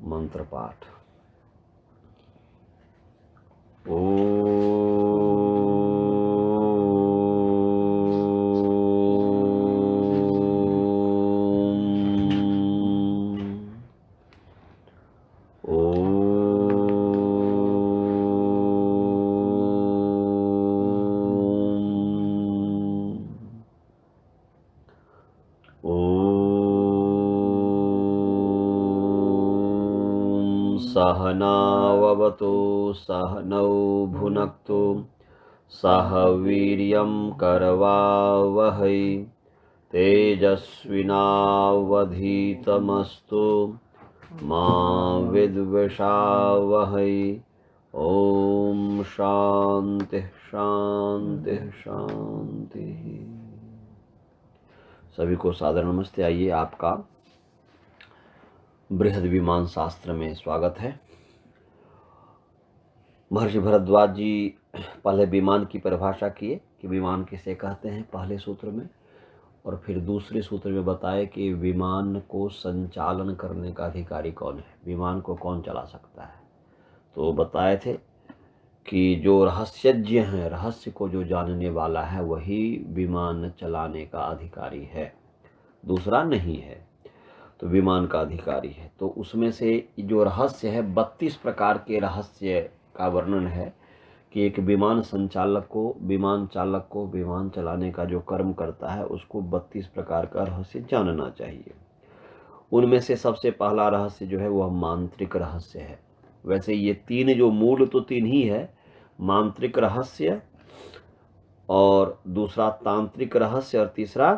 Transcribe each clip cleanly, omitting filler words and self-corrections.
मंत्र पाठ। ओ सहनाववतु सहनौ भुनक्तु सह वीर्यं करवावहै तेजस्विनावधीतमस्तु मा विद्विषावहै। ओम शांति शांति शांति। सभी को सादर नमस्ते। आइए, आपका बृहद विमान शास्त्र में स्वागत है। महर्षि भरद्वाज जी पहले विमान की परिभाषा किए कि विमान किसे कहते हैं पहले सूत्र में, और फिर दूसरे सूत्र में बताए कि विमान को संचालन करने का अधिकारी कौन है, विमान को कौन चला सकता है। तो बताए थे कि जो रहस्यज्ञ हैं, रहस्य को जो जानने वाला है वही विमान चलाने का अधिकारी है, दूसरा नहीं है। तो विमान का अधिकारी है। तो उसमें से जो रहस्य है, 32 प्रकार के रहस्य का वर्णन है कि एक विमान संचालक को, विमान चालक को विमान चलाने का जो कर्म करता है उसको 32 प्रकार का रहस्य जानना चाहिए। उनमें से सबसे पहला रहस्य जो है वह मांत्रिक रहस्य है। वैसे ये तीन जो मूल तो तीन ही है, मांत्रिक रहस्य और दूसरा तांत्रिक रहस्य और तीसरा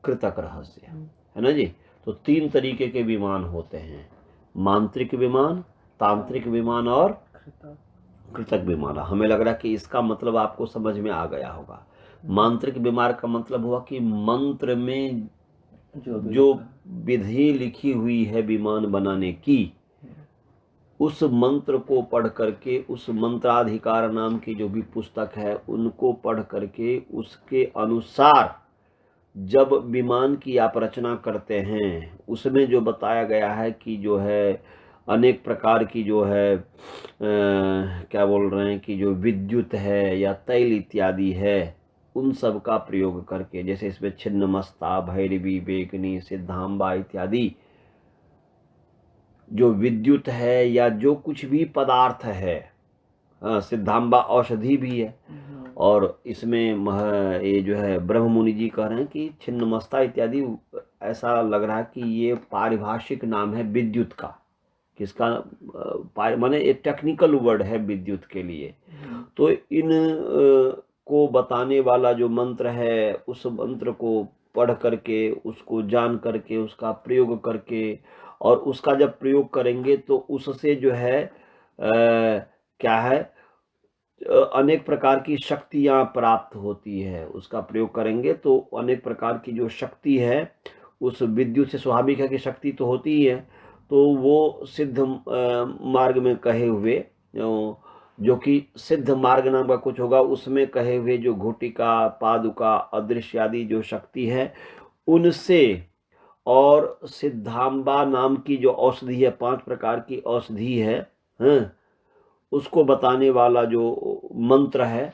कृतक रहस्य, है ना जी। तो तीन तरीके के विमान होते हैं, मांत्रिक विमान, तांत्रिक विमान और कृतक विमान। हमें लग रहा है कि इसका मतलब आपको समझ में आ गया होगा। मांत्रिक विमान का मतलब हुआ कि मंत्र में जो विधि लिखी हुई है विमान बनाने की, उस मंत्र को पढ़ करके, उस मंत्राधिकार नाम की जो भी पुस्तक है उनको पढ़ करके उसके अनुसार जब विमान की आप रचना करते हैं, उसमें जो बताया गया है कि जो है अनेक प्रकार की जो है क्या बोल रहे हैं कि जो विद्युत है या तैल इत्यादि है, उन सब का प्रयोग करके, जैसे इसमें छिन्नमस्ता, भैरवी, बेगनी, सिद्धांबा इत्यादि जो विद्युत है या जो कुछ भी पदार्थ है, सिद्धांबा औषधि भी है। और इसमें ये जो है ब्रह्म मुनि जी कह रहे हैं कि छिन्नमस्ता इत्यादि, ऐसा लग रहा है कि ये पारिभाषिक नाम है विद्युत का। किसका? माने ये टेक्निकल वर्ड है विद्युत के लिए। तो इन को बताने वाला जो मंत्र है, उस मंत्र को पढ़ करके, उसको जान करके, उसका प्रयोग करके, और उसका जब प्रयोग करेंगे तो उससे जो है क्या है, अनेक प्रकार की शक्तियां प्राप्त होती है। उसका प्रयोग करेंगे तो अनेक प्रकार की जो शक्ति है, उस विद्युत से स्वाभाविक है कि शक्ति तो होती ही है, तो वो सिद्ध मार्ग में कहे हुए, जो कि सिद्ध मार्ग नाम का कुछ होगा, उसमें कहे हुए जो घुटिका, पादुका, अदृश्य आदि जो शक्ति है उनसे, और सिद्धांबा नाम की जो औषधि है, 5 प्रकार की औषधि है, उसको बताने वाला जो मंत्र है,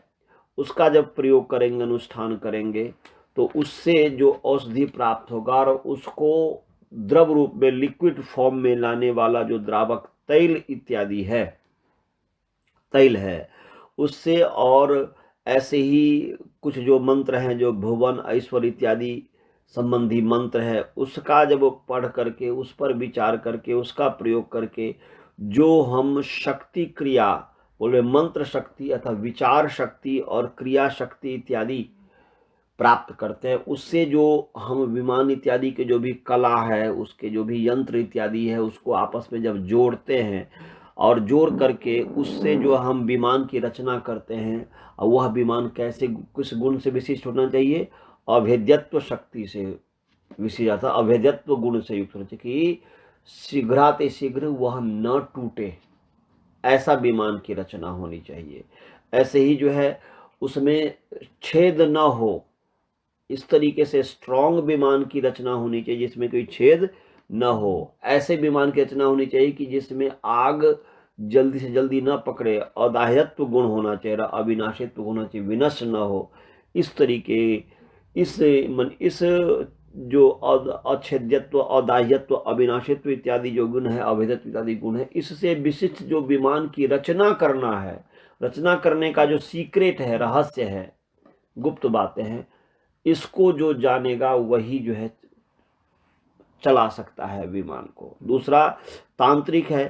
उसका जब प्रयोग करेंगे, अनुष्ठान करेंगे, तो उससे जो औषधि प्राप्त होगा, और उसको द्रव रूप में, लिक्विड फॉर्म में लाने वाला जो द्रावक तैल इत्यादि है, तैल है उससे, और ऐसे ही कुछ जो मंत्र हैं, जो भुवन, ऐश्वर्य इत्यादि संबंधी मंत्र है, उसका जब पढ़ करके, उस पर विचार करके, उसका प्रयोग करके जो हम शक्ति क्रिया बोले, मंत्र शक्ति अथवा विचार शक्ति और क्रिया शक्ति इत्यादि प्राप्त करते हैं, उससे जो हम विमान इत्यादि के जो भी कला है, उसके जो भी यंत्र इत्यादि है, उसको आपस में जब जोड़ते हैं और जोड़ करके उससे जो हम विमान की रचना करते हैं, और वह विमान कैसे, किस गुण से विशिष्ट होना चाहिए, अभेद्यत्व शक्ति से विशिष्ट आता, अभेद्यत्व गुण से युक्त होना चाहिए कि शीघ्राति शीघ्र वह न टूटे, ऐसा विमान की रचना होनी चाहिए। ऐसे ही जो है उसमें छेद न हो, इस तरीके से स्ट्रॉन्ग विमान की रचना होनी चाहिए जिसमें कोई छेद न हो। ऐसे विमान की रचना होनी चाहिए कि जिसमें आग जल्दी से जल्दी न पकड़े, अदाह्यत्व गुण होना चाहिए, अविनाशित्व होना चाहिए, विनष्ट न हो। इस तरीके इस जो अच्छेद्यत्व, अदाह्यत्व, अविनाशित्व इत्यादि जो गुण है, अभेदत्व इत्यादि गुण है, इससे विशिष्ट जो विमान की रचना करना है, रचना करने का जो सीक्रेट है, रहस्य है, गुप्त बातें हैं, इसको जो जानेगा वही जो है चला सकता है विमान को। दूसरा तांत्रिक है।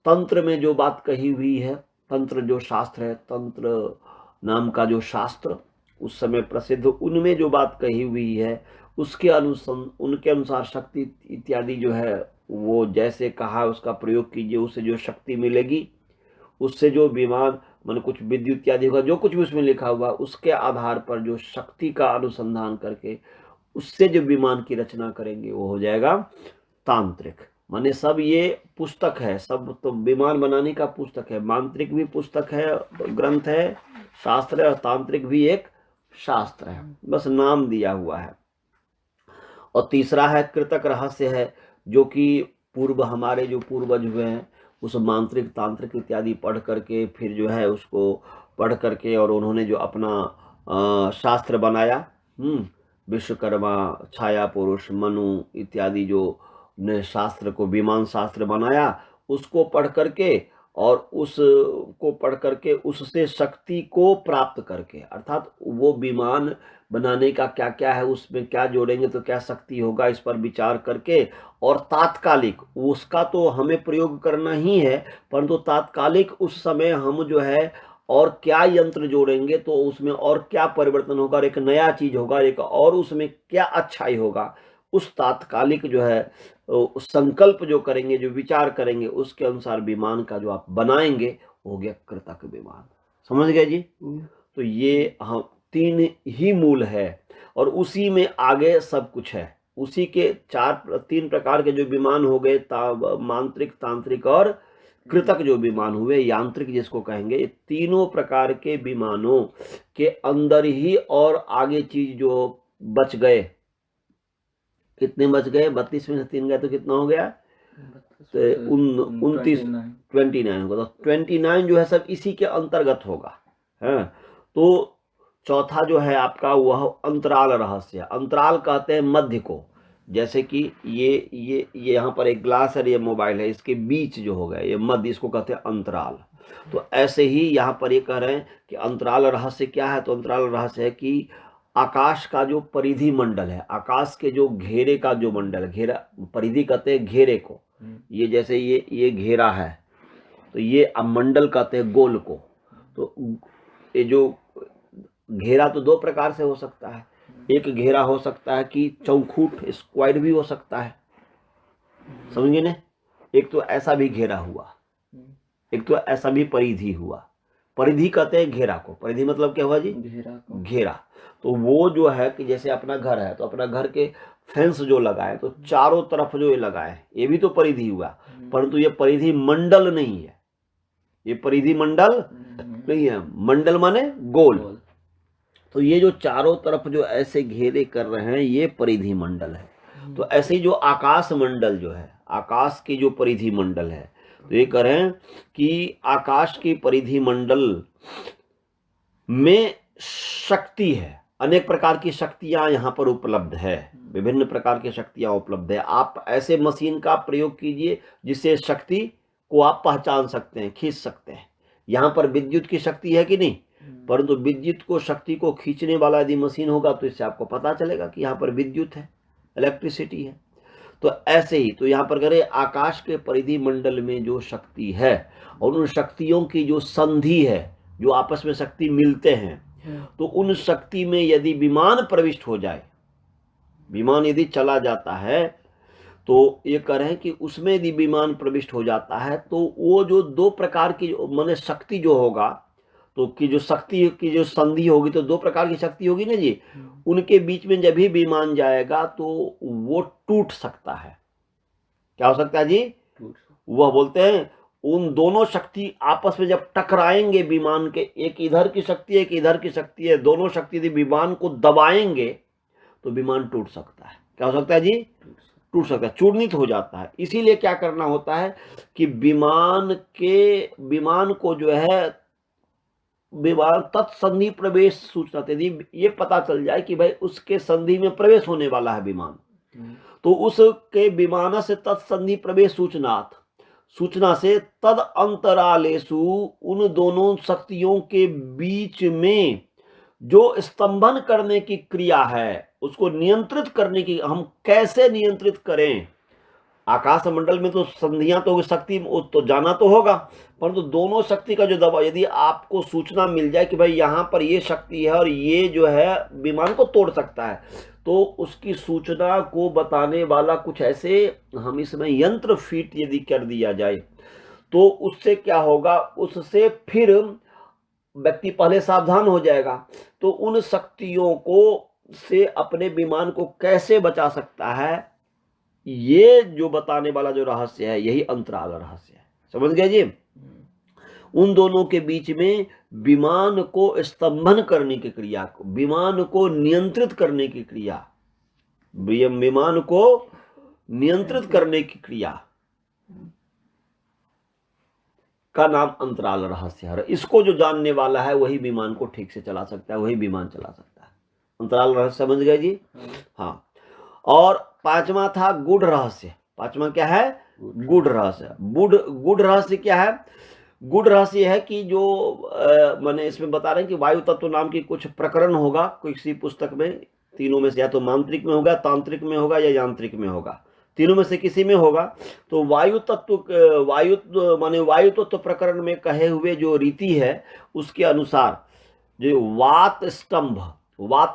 तंत्र में जो बात कही हुई है, तंत्र जो शास्त्र है, तंत्र नाम का जो शास्त्र उस समय प्रसिद्ध, उनमें जो बात कही हुई है उसके उनके अनुसार शक्ति इत्यादि जो है वो जैसे कहा उसका प्रयोग कीजिए, उससे जो शक्ति मिलेगी, उससे जो विमान मान कुछ विद्युत इत्यादि होगा, जो कुछ भी उसमें लिखा हुआ उसके आधार पर जो शक्ति का अनुसंधान करके उससे जो विमान की रचना करेंगे वो हो जाएगा तांत्रिक। माने सब ये पुस्तक है, सब तो विमान बनाने का पुस्तक है। मांत्रिक भी पुस्तक है, ग्रंथ है, शास्त्र है, और तांत्रिक भी एक शास्त्र है, बस नाम दिया हुआ है। और तीसरा है कृतक रहस्य है, जो कि पूर्व हमारे जो पूर्वज हुए हैं उस मांत्रिक तांत्रिक इत्यादि पढ़ करके फिर जो है उसको पढ़ करके और उन्होंने जो अपना शास्त्र बनाया, विश्वकर्मा, छाया पुरुष, मनु इत्यादि जो ने शास्त्र को विमान शास्त्र बनाया, उसको पढ़ करके और उसको पढ़ करके उससे शक्ति को प्राप्त करके, अर्थात वो विमान बनाने का क्या क्या है, उसमें क्या जोड़ेंगे तो क्या शक्ति होगा, इस पर विचार करके और तात्कालिक उसका तो हमें प्रयोग करना ही है, परंतु तात्कालिक उस समय हम जो है और क्या यंत्र जोड़ेंगे तो उसमें और क्या परिवर्तन होगा, और एक नया चीज होगा, एक और उसमें क्या अच्छाई होगा, उस तात्कालिक जो है उस संकल्प जो करेंगे, जो विचार करेंगे, उसके अनुसार विमान का जो आप बनाएंगे हो गया कृतक विमान। समझ गए जी? तो ये हम तीन ही मूल है और उसी में आगे सब कुछ है। उसी के तीन प्रकार के जो विमान हो गए, मांत्रिक, तांत्रिक और कृतक जो विमान हुए, यांत्रिक जिसको कहेंगे, ये तीनों प्रकार के विमानों के अंदर ही और आगे चीज जो बच गए, कितने बच गए? 32 में से 3 गए तो कितना हो गया? तो 29 होगा। तो 29 जो है सब इसी के अंतर्गत होगा है। तो चौथा जो है आपका वह अंतराल रहस्य। अंतराल कहते हैं मध्य को, जैसे कि ये यहाँ पर एक ग्लास है, ये मोबाइल है, इसके बीच जो हो गया ये मध्य, इसको कहते हैं अंतराल। तो ऐसे ही यहाँ पर ये कह रहे हैं कि अंतराल रहस्य क्या है। तो अंतराल रहस्य है कि आकाश का जो परिधि मंडल है, आकाश के जो घेरे का जो मंडल, घेरा, परिधि कहते हैं घेरे को, ये जैसे ये घेरा है तो ये अब मंडल कहते हैं गोल को। तो ये जो घेरा तो दो प्रकार से हो सकता है। एक घेरा हो सकता है कि चौखूट, स्क्वायर भी हो सकता है, समझिए ना। एक तो ऐसा भी घेरा हुआ, एक तो ऐसा भी परिधि हुआ। परिधि कहते हैं घेरा को। परिधि मतलब क्या हुआ जी? घेरा। तो वो जो है कि जैसे अपना घर है तो अपना घर के फेंस जो लगाए तो चारों तरफ जो ये लगाए, ये भी तो परिधि हुआ, परंतु ये परिधि मंडल नहीं है। ये परिधि मंडल नहीं है, मंडल माने गोल। तो ये जो चारों तरफ जो ऐसे घेरे कर रहे हैं ये परिधि मंडल है। तो ऐसे ही जो आकाश मंडल जो है, आकाश की जो परिधि मंडल है, तो ये कह रहे हैं कि आकाश की परिधि मंडल में शक्ति है, अनेक प्रकार की शक्तियां यहाँ पर उपलब्ध है, विभिन्न प्रकार की शक्तियां उपलब्ध है। आप ऐसे मशीन का प्रयोग कीजिए जिससे शक्ति को आप पहचान सकते हैं, खींच सकते हैं। यहाँ पर विद्युत की शक्ति है कि नहीं, परंतु विद्युत को, शक्ति को खींचने वाला यदि मशीन होगा तो इससे आपको पता चलेगा कि यहाँ पर विद्युत है, इलेक्ट्रिसिटी है। तो ऐसे ही तो यहाँ पर कह रहे आकाश के परिधि मंडल में जो शक्ति है और उन शक्तियों की जो संधि है, जो आपस में शक्ति मिलते हैं, तो उन शक्ति में यदि विमान प्रविष्ट हो जाए, विमान यदि चला जाता है, तो ये कह रहे हैं कि उसमें यदि विमान प्रविष्ट हो जाता है तो वो जो दो प्रकार की माने शक्ति जो होगा, तो कि जो शक्ति की जो संधि होगी, तो दो प्रकार की शक्ति होगी ना जी, उनके बीच में जब भी विमान जाएगा तो वो टूट सकता है। क्या हो सकता है जी? वह बोलते हैं उन दोनों शक्ति आपस में जब टकराएंगे, विमान के एक इधर की शक्ति एक इधर की शक्ति है, दोनों शक्ति यदि विमान को दबाएंगे तो विमान टूट सकता है। क्या हो सकता है जी? टूट सकता है, चूर्णित हो जाता है। इसीलिए क्या करना होता है कि विमान को जो है विमान तत्संधि प्रवेश सूचना, यदि ये पता चल जाए कि भाई उसके संधि में प्रवेश होने वाला है विमान, तो उसके विमान से तत्संधि प्रवेश सूचनात्, सूचना से तद अंतरालेषु, उन दोनों शक्तियों के बीच में जो स्तंभन करने की क्रिया है, उसको नियंत्रित करने की, हम कैसे नियंत्रित करें। आकाश मंडल में तो संधियां तो शक्ति तो जाना तो होगा, परंतु दोनों शक्ति का जो दबाव, यदि आपको सूचना मिल जाए कि भाई यहाँ पर ये शक्ति है और ये जो है विमान को तोड़ सकता है, तो उसकी सूचना को बताने वाला कुछ ऐसे हम इसमें यंत्र फिट यदि कर दिया जाए, तो उससे क्या होगा, उससे फिर व्यक्ति पहले सावधान हो जाएगा, तो उन शक्तियों को से अपने विमान को कैसे बचा सकता है, ये जो बताने वाला जो रहस्य है, यही अंतराल रहस्य है। समझ गए जी। उन दोनों के बीच में विमान को स्तंभन करने की क्रिया को, विमान को नियंत्रित करने की क्रिया, विमान को नियंत्रित करने की क्रिया का नाम अंतराल रहस्य है। इसको जो जानने वाला है वही विमान को ठीक से चला सकता है, वही विमान चला सकता है। अंतराल रहस्य समझ गए जी। हाँ, और पांचवा था गूढ़ रहस्य। पांचवा क्या है? गूढ़ रहस्य। गूढ़ रहस्य क्या है? गूढ़ रहस्य है कि जो मैंने इसमें बता रहे हैं कि वायु तत्व नाम की कुछ प्रकरण होगा किसी पुस्तक में, तीनों में से या तो मांत्रिक में होगा, तांत्रिक में होगा या यांत्रिक में होगा, तीनों में से किसी में होगा। तो वायु तत्व, वायु तत्व प्रकरण में कहे हुए जो रीति है उसके अनुसार जो वात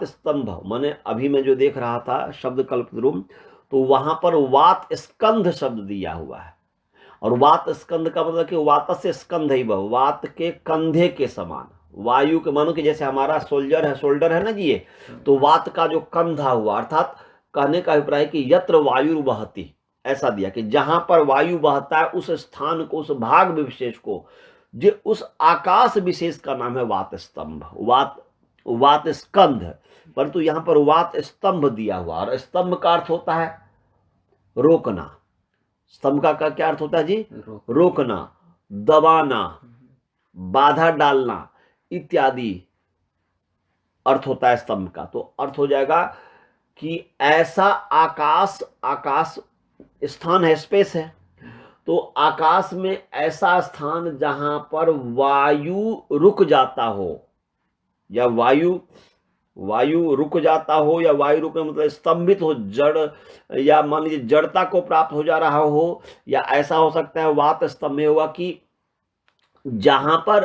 स्तंभ माने अभी मैं जो देख रहा था शब्द कल्पद्रुम, तो वहां पर वात स्कंध शब्द दिया हुआ है, और वात स्कंध का मतलब कि वात से स्कंध ही, वात के कंधे के समान, वायु के, मानो कि जैसे हमारा शोल्डर है ना जी, ये तो वात का जो कंधा हुआ, अर्थात कहने का अभिप्राय कि यत्र वायु बहती, ऐसा दिया कि जहां पर वायु बहता है उस स्थान को, उस भाग विशेष को, जो उस आकाश विशेष का नाम है वात स्तंभ, वात स्कंध। परंतु यहां पर वात स्तंभ दिया हुआ, और स्तंभ का अर्थ होता है रोकना। स्तंभ का क्या अर्थ होता है जी? रोकना, दबाना, बाधा डालना इत्यादि अर्थ होता है स्तंभ का। तो अर्थ हो जाएगा कि ऐसा आकाश स्थान है, स्पेस है, तो आकाश में ऐसा स्थान जहां पर वायु रुक जाता हो, या वायु रुक जाता हो, या वायु रुकने मतलब स्तंभित हो, जड़, या मान लीजिए जड़ता को प्राप्त हो जा रहा हो, या ऐसा हो सकता है वात स्तंभ में हुआ कि जहां पर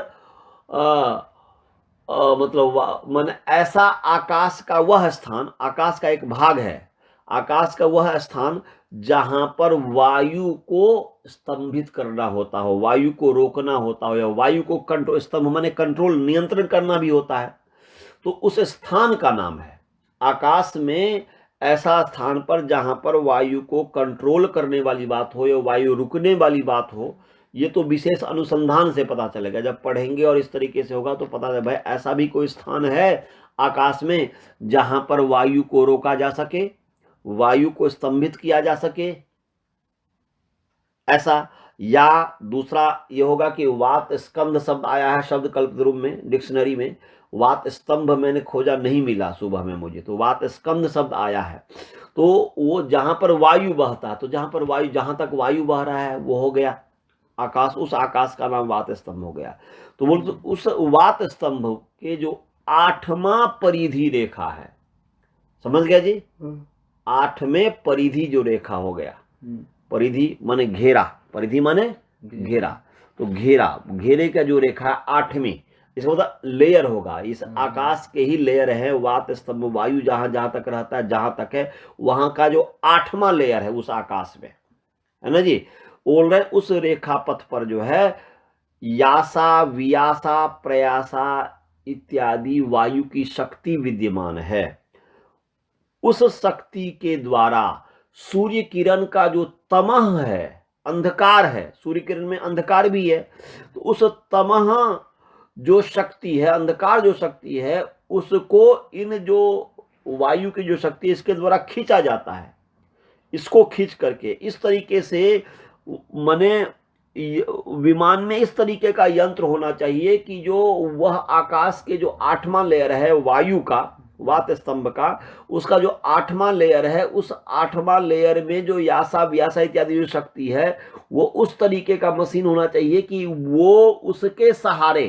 मतलब माने ऐसा आकाश का वह स्थान, आकाश का एक भाग है, आकाश का वह स्थान जहां पर वायु को स्तंभित करना होता हो, वायु को रोकना होता हो, या वायु को कंट्रोल, स्तंभ माने कंट्रोल, नियंत्रण करना भी होता है, तो उस स्थान का नाम है। आकाश में ऐसा स्थान पर जहां पर वायु को कंट्रोल करने वाली बात हो, या वायु रुकने वाली बात हो, ये तो विशेष अनुसंधान से पता चलेगा, जब पढ़ेंगे और इस तरीके से होगा तो पता चले भाई ऐसा भी कोई स्थान है आकाश में जहां पर वायु को रोका जा सके, वायु को स्तंभित किया जा सके, ऐसा। या दूसरा ये होगा कि वात स्कंध शब्द आया है शब्द कल्पद्रुम में, डिक्शनरी में। वात स्तंभ मैंने खोजा, नहीं मिला सुबह में मुझे, तो वात स्कंध शब्द आया है, तो वो जहां पर वायु बहता, तो जहां पर वायु, जहां तक वायु बह रहा है वो हो गया आकाश, उस आकाश का नाम वात स्तंभ हो गया। तो बोल, तो उस वात स्तंभ के जो 8वां परिधि रेखा है, समझ गया जी? 8वें परिधि जो रेखा हो गया, परिधि माने घेरा, परिधि माने घेरा, तो घेरे का जो रेखा है 8वीं, इसका मतलब लेयर होगा, इस आकाश के ही लेयर है वात स्तंभ। वायु जहां जहां तक रहता है, जहां तक है, वहां का जो 8वां लेयर है उस आकाश में, है ना जी। बोल रहे उस रेखा पथ पर जो है यासा, वियासा, प्रयासा इत्यादि वायु की शक्ति विद्यमान है। उस शक्ति के द्वारा सूर्य किरण का जो तमह है, अंधकार है, सूर्य किरण में अंधकार भी है, तो उस तमह जो शक्ति है, अंधकार जो शक्ति है, उसको इन जो वायु की जो शक्ति है इसके द्वारा खींचा जाता है। इसको खींच करके इस तरीके से, माने विमान में इस तरीके का यंत्र होना चाहिए कि जो वह आकाश के जो 8वां लेयर है वायु का, वात स्तंभ का, उसका जो 8वां लेयर है, उस 8वां लेयर में जो यासा व्यासा इत्यादि जो शक्ति है, वो उस तरीके का मशीन होना चाहिए कि वो उसके सहारे,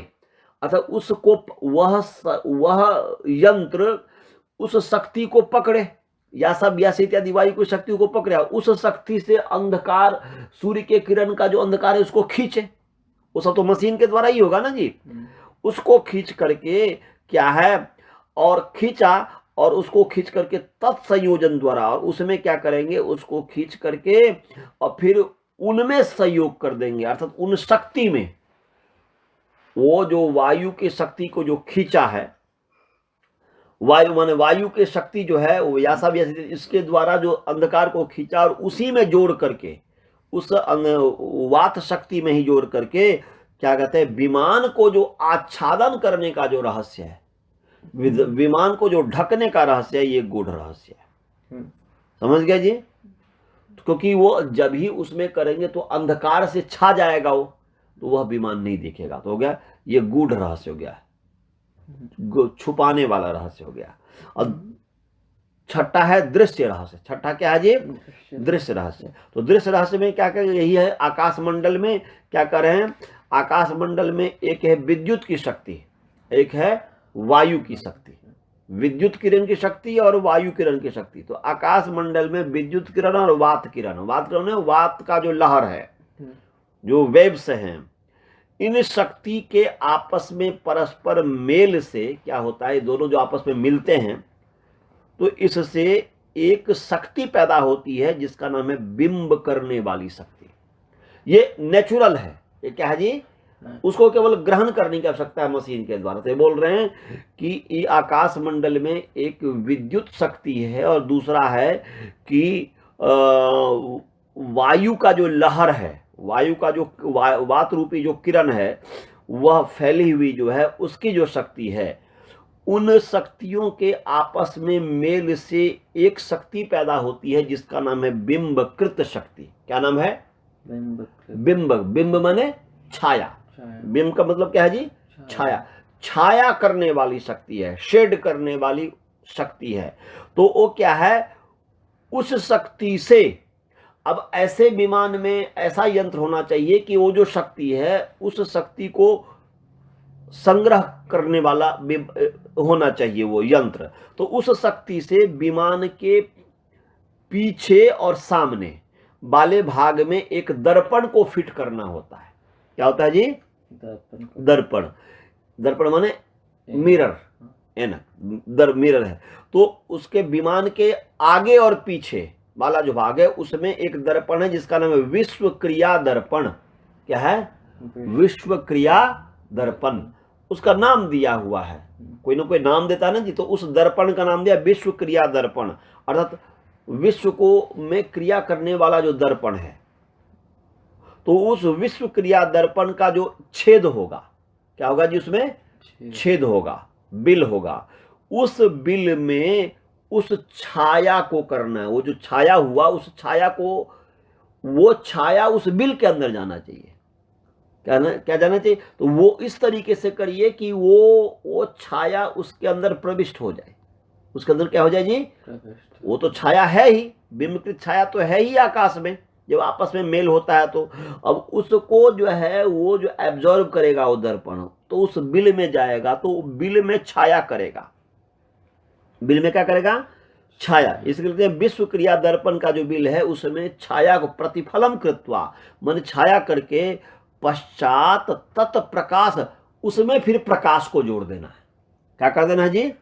अर्थात उसको वह यंत्र उस शक्ति को पकड़े, यासा व्यासा इत्यादि वायु की शक्ति को पकड़े, उस शक्ति से अंधकार, सूर्य के किरण का जो अंधकार है उसको खींचे। वो सब तो मशीन के द्वारा ही होगा ना जी। उसको खींच करके क्या है, और खींचा, और उसको खींच करके तत्संयोजन द्वारा, और उसमें क्या करेंगे, उसको खींच करके और फिर उनमें संयोग कर देंगे, अर्थात उन शक्ति में, वो जो वायु की शक्ति को जो खींचा है, वायु माने वायु की शक्ति जो है वो यासा व्यासा इसके द्वारा जो अंधकार को खींचा, और उसी में जोड़ करके, उस वात शक्ति में ही जोड़ करके क्या कहते हैं, विमान को जो आच्छादन करने का जो रहस्य है, विमान को जो ढकने का रहस्य है, ये गूढ़ रहस्य है। समझ गया जी? क्योंकि वो जब ही उसमें करेंगे तो अंधकार से छा जाएगा वो, तो वह विमान नहीं दिखेगा। तो हो गया, ये गूढ़ रहस्य हो गया, छुपाने वाला रहस्य हो गया। और छठा है दृश्य रहस्य। छठा क्या है जी? दृश्य रहस्य। तो दृश्य रहस्य में क्या करें, यही है, आकाश मंडल में क्या कर रहे हैं, आकाश मंडल में एक है विद्युत की शक्ति, एक है वायु की शक्ति, विद्युत किरण की शक्ति और वायु किरण की शक्ति। तो आकाश मंडल में विद्युत किरण और वात किरण, वात किरण है वात का जो लहर है, जो वेव्स हैं, इन शक्ति के आपस में परस्पर मेल से क्या होता है, दोनों जो आपस में मिलते हैं तो इससे एक शक्ति पैदा होती है जिसका नाम है बिंब करने वाली शक्ति। ये नेचुरल है, ये क्या है जी, उसको केवल ग्रहण करने की आवश्यकता है मशीन के द्वारा। तो बोल रहे हैं कि ये आकाश मंडल में एक विद्युत शक्ति है और दूसरा है कि वायु का जो लहर है, वायु का जो वात रूपी जो किरण है, वह फैली हुई जो है, उसकी जो शक्ति है, उन शक्तियों के आपस में मेल से एक शक्ति पैदा होती है जिसका नाम है बिंबकृत शक्ति। क्या नाम है? बिंब। बिंब माने छाया। बिंब का मतलब क्या है जी? छाया। छाया करने वाली शक्ति है, शेड करने वाली शक्ति है। तो वो क्या है, उस शक्ति से, अब ऐसे विमान में ऐसा यंत्र होना चाहिए कि वो जो शक्ति है उस शक्ति को संग्रह करने वाला होना चाहिए वो यंत्र। तो उस शक्ति से विमान के पीछे और सामने वाले भाग में एक दर्पण को फिट करना होता है। क्या होता है जी? दर्पण। दर्पण माने मिरर, ऐनक, मिरर है। तो उसके विमान के आगे और पीछे वाला जो भाग है उसमें एक दर्पण है जिसका नाम है विश्व क्रिया दर्पण। क्या है? विश्व क्रिया दर्पण, उसका नाम दिया हुआ है, कोई ना कोई नाम देता है ना जी। तो उस दर्पण का नाम दिया विश्व क्रिया दर्पण, अर्थात विश्व को में क्रिया करने वाला जो दर्पण है। तो उस विश्व क्रिया दर्पण का जो छेद होगा, क्या होगा जी? उसमें छेद होगा, बिल होगा। उस बिल में उस छाया को करना है। वो जो छाया हुआ, उस छाया को, वो छाया उस बिल के अंदर जाना चाहिए। क्या जाना चाहिए? तो वो इस तरीके से करिए कि वो छाया उसके अंदर प्रविष्ट हो जाए। उसके अंदर क्या हो जाए जी? वो तो छाया है ही, बिंबकृत छाया तो है ही आकाश में, जब आपस में मेल होता है। तो अब उसको जो है वो जो एब्जॉर्ब करेगा वो दर्पण, तो उस बिल में जाएगा, तो बिल में छाया करेगा। बिल में क्या करेगा? छाया। इसलिए विश्व क्रिया दर्पण का जो बिल है उसमें छाया को प्रतिफलम कृत्वा, मन छाया करके पश्चात तत्प्रकाश, उसमें फिर प्रकाश को जोड़ देना है। क्या कर देना है जी?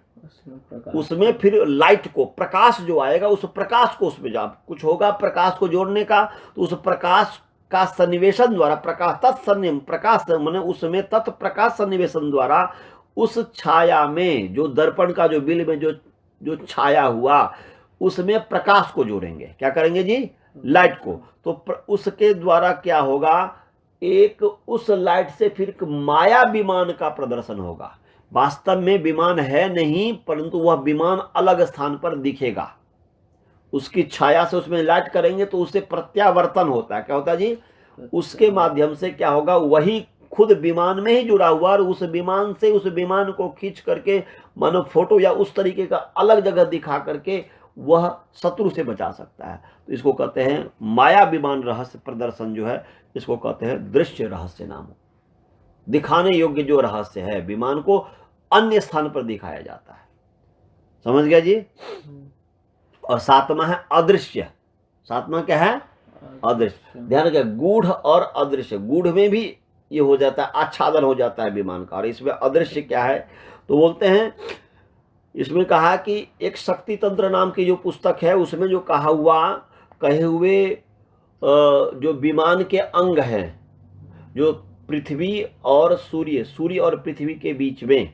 उसमें फिर लाइट को, प्रकाश जो आएगा उस प्रकाश को, उसमें जब कुछ होगा प्रकाश को जोड़ने का, तो उस प्रकाश का सन्निवेशन द्वारा, प्रकाश प्रकाश माने उसमें तत्प्रकाश सन्निवेशन द्वारा उस छाया में, जो दर्पण का जो बिल में जो छाया हुआ, उसमें प्रकाश को जोड़ेंगे। क्या करेंगे जी? लाइट को। तो उसके द्वारा क्या होगा, एक उस लाइट से फिर माया विमान का प्रदर्शन होगा। वास्तव में विमान है नहीं, परंतु वह विमान अलग स्थान पर दिखेगा। उसकी छाया से उसमें लाइट करेंगे तो उससे प्रत्यावर्तन होता है। क्या होता है जी? उसके माध्यम से क्या होगा, वही खुद विमान में ही जुड़ा हुआ और उस विमान से उस विमान को खींच करके मानो फोटो या उस तरीके का अलग जगह दिखा करके वह शत्रु से बचा सकता है। तो इसको कहते हैं माया विमान रहस्य प्रदर्शन जो है, इसको कहते हैं दृश्य रहस्य नाम। दिखाने योग्य जो रहस्य है, विमान को अन्य स्थान पर दिखाया जाता है। समझ गया जी? और सातवां है अदृश्य। सातवां क्या है? अदृश्य। ध्यान रखिए, गूढ़ और अदृश्य। गूढ़ में भी ये हो जाता है, आच्छादन हो जाता है विमान का। और इसमें अदृश्य क्या है? तो बोलते हैं, इसमें कहा कि एक शक्ति तंत्र नाम की जो पुस्तक है उसमें जो कहा हुआ, कहे हुए जो विमान के अंग हैं, जो पृथ्वी और सूर्य, सूर्य और पृथ्वी के बीच में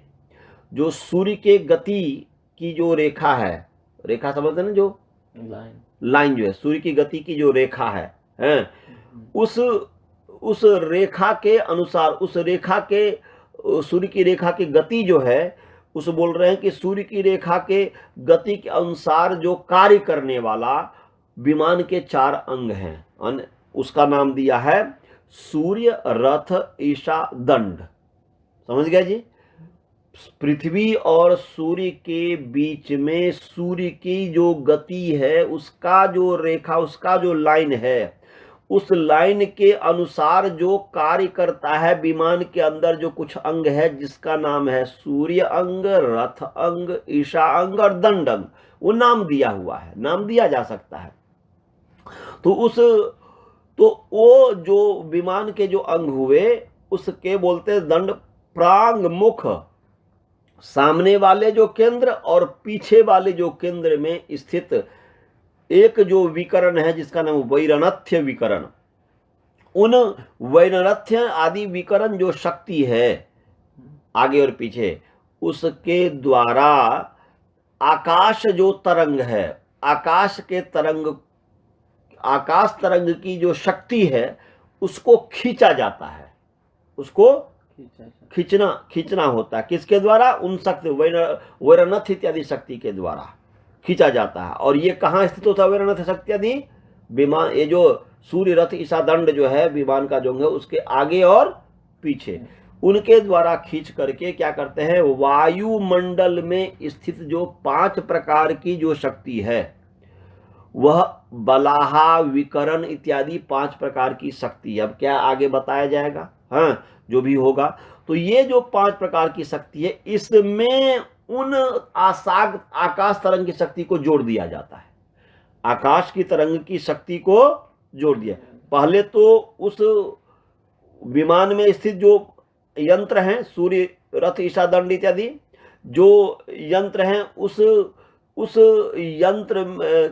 जो सूर्य के गति की जो रेखा है, रेखा समझते हैं ना, जो लाइन जो है, सूर्य की गति की जो रेखा है, उस रेखा के अनुसार, उस रेखा के, सूर्य की रेखा की गति जो है, उस बोल रहे हैं कि सूर्य की रेखा के गति के अनुसार जो कार्य करने वाला विमान के 4 अंग हैं, उसका नाम दिया है सूर्य, रथ, ईशा, दंड। समझ गया जी? पृथ्वी और सूर्य के बीच में सूर्य की जो गति है, उसका जो रेखा, उसका जो लाइन है, उस लाइन के अनुसार जो कार्य करता है विमान के अंदर जो कुछ अंग है, जिसका नाम है सूर्य अंग, रथ अंग, ईशा अंग और दंड अंग, वो नाम दिया हुआ है, नाम दिया जा सकता है। तो वो जो विमान के जो अंग हुए उसके बोलते हैं दंड। प्रांग मुख, सामने वाले जो केंद्र और पीछे वाले जो केंद्र में स्थित एक जो विकरण है जिसका नाम वैरणथ्य विकरण। उन वैरणथ्य आदि विकरण जो शक्ति है आगे और पीछे, उसके द्वारा आकाश जो तरंग है, आकाश तरंग की जो शक्ति है उसको खींचा जाता है, उसको खींचना होता है। किसके द्वारा? उन शक्ति वैरणथ इत्यादि शक्ति के द्वारा खींचा जाता है। और ये कहाँ स्थित होता है वैरणथ शक्ति आदि? विमान, ये जो सूर्य, रथ, ईशा, दंड जो है विमान का जो है, उसके आगे और पीछे, उनके द्वारा खींच करके क्या करते हैं, वायुमंडल में स्थित जो 5 प्रकार की जो शक्ति है, वह बलाहा, विकरण इत्यादि 5 प्रकार की शक्ति। अब क्या आगे बताया जाएगा, हाँ, जो भी होगा। तो ये जो 5 प्रकार की शक्ति है, इसमें उन आकाश तरंग की शक्ति को जोड़ दिया जाता है। आकाश की तरंग की शक्ति को जोड़ दिया। पहले तो उस विमान में स्थित जो यंत्र हैं, सूर्य, रथ, ईशा, दंड इत्यादि जो यंत्र हैं, उस यंत्र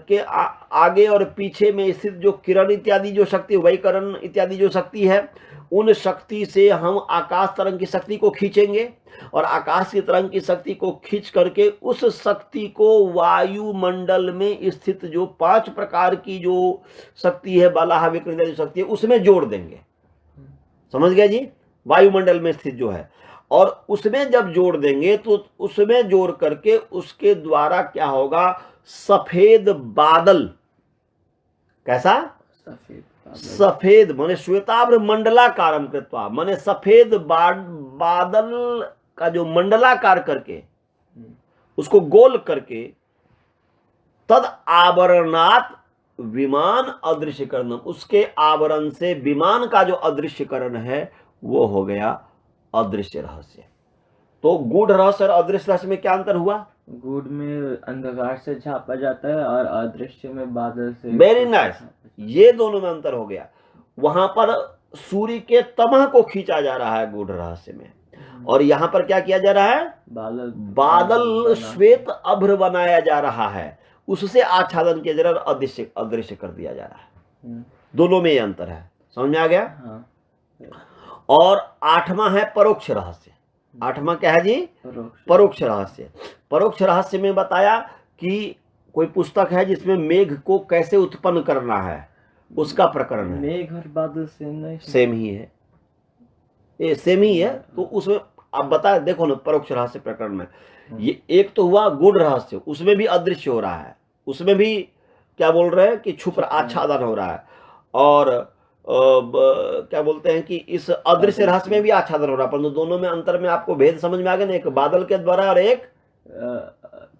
के आगे और पीछे में स्थित जो किरण इत्यादि जो शक्ति, वैकरण इत्यादि जो शक्ति है, उन शक्ति से हम आकाश तरंग की शक्ति को खींचेंगे और आकाश की तरंग की शक्ति को खींच करके उस शक्ति को वायुमंडल में स्थित जो 5 प्रकार की जो शक्ति है, बलाहा, विकरण इत्यादि शक्ति है, उसमें जोड़ देंगे। समझ गया जी? वायुमंडल में स्थित जो है, और उसमें जब जोड़ देंगे तो उसमें जोड़ करके उसके द्वारा क्या होगा, सफेद बादल। कैसा? सफेद माने श्वेताभ्र मंडलाकारम कृत्वा, माने सफेद बादल का जो मंडलाकार करके उसको गोल करके, तद आवरणात विमान अदृश्यकरण, उसके आवरण से विमान का जो अदृश्यकरण है वो हो गया अदृश्य रहस्य। तो गूढ़ रहस्य और अदृश्य रहस्य में क्या अंतर हुआ? गूढ़ में अंधकार से झांपा जाता है और अदृश्य में बादल से। वेरी नाइस, ये दोनों में अंतर हो गया। वहां पर सूर्य के तमह को खींचा जा रहा है गूढ़ रहस्य में, और यहां पर क्या किया जा रहा है? बादल श्वेत अभ्र बनाया जा रहा है, उससे आच्छादन किया जा रहा है और अदृश्य कर दिया जा रहा है। दोनों में ये अंतर है। समझ में आ गया? हाँ। और 8वां है परोक्ष रहस्य। 8वां क्या है जी? परोक्ष रहस्य। परोक्ष रहस्य में बताया कि कोई पुस्तक है जिसमें मेघ को कैसे उत्पन्न करना है, उसका प्रकरण है। मेघ और बादल सेम ही है, ये सेम ही है। तो उसमें आप बताए, देखो ना, परोक्ष रहस्य प्रकरण में ये एक तो हुआ गूढ़ रहस्य, उसमें भी अदृश्य हो रहा है, उसमें भी क्या बोल रहे हैं कि छुप आच्छादन हो रहा है, और क्या बोलते हैं कि इस अदृश्य रहस्य में भी आच्छादन हो रहा है, परंतु दोनों में अंतर में आपको भेद समझ में आ गया ना, एक बादल के द्वारा और एक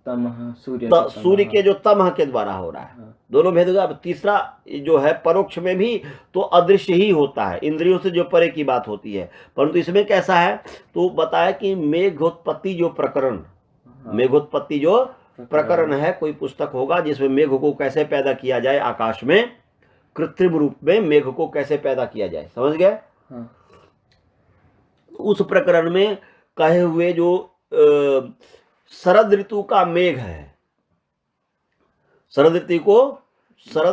तमह, सूर्य सूर्य के जो तमह के द्वारा हो रहा है। दोनों भेद हो गया। अब तीसरा जो है परोक्ष में भी तो अदृश्य ही होता है, इंद्रियों से जो परे की बात होती है, परंतु इसमें कैसा है, तो बताया कि मेघोत्पत्ति जो प्रकरण, मेघोत्पत्ति जो प्रकरण है, कोई पुस्तक होगा जिसमें मेघ को कैसे पैदा किया जाए, आकाश में कृत्रिम रूप में मेघ को कैसे पैदा किया जाए, समझ गए। उस प्रकरण में कहे हुए जो शरद ऋतु का मेघ है, शरद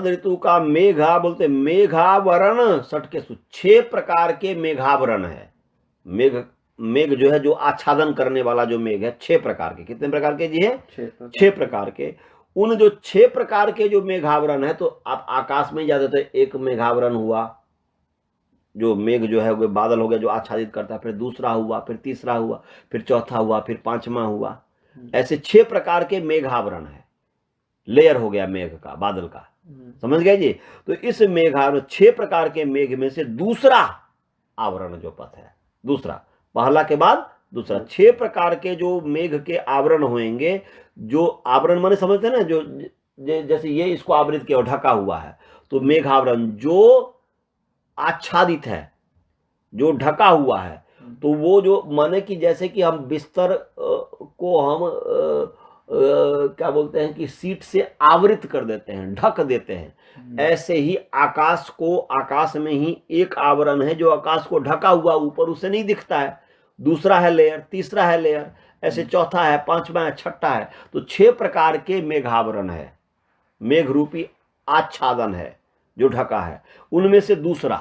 ऋतु का मेघा बोलते, मेघावरण सट के 6 प्रकार के मेघावरण है। मेघ जो है जो आच्छादन करने वाला जो मेघ है, 6 प्रकार के। कितने प्रकार के जी है? 6 प्रकार के। उन जो 6 प्रकार के जो मेघावरण है, तो आप आकाश में जाते थे, एक मेघावरण हुआ, जो मेघ जो है वो बादल हो गया जो आच्छादित करता है, फिर दूसरा हुआ, फिर तीसरा हुआ, फिर चौथा हुआ, फिर 5वां हुआ। ऐसे 6 प्रकार के मेघावरण है, लेयर हो गया मेघ का, बादल का, समझ गए जी। तो इस मेघावरण 6 प्रकार के मेघ में से दूसरा आवरण जो पथ है, दूसरा, पहला के बाद दूसरा, 6 प्रकार के जो मेघ के आवरण होंगे, जो आवरण माने समझते हैं ना, जो जैसे ये इसको आवृत किया, ढका हुआ है, तो मेघावरण जो आच्छादित है, जो ढका हुआ है, तो वो जो माने कि जैसे कि हम बिस्तर को हम क्या बोलते हैं कि सीट से आवृत कर देते हैं, ढक देते हैं, ऐसे ही आकाश को, आकाश में ही एक आवरण है जो आकाश को ढका हुआ, ऊपर उसे नहीं दिखता है, दूसरा है लेयर, तीसरा है लेयर, ऐसे चौथा है, 5वां है, 6ठा है। तो 6 प्रकार के मेघावरण है, मेघ रूपी आच्छादन है जो ढका है, उनमें से दूसरा,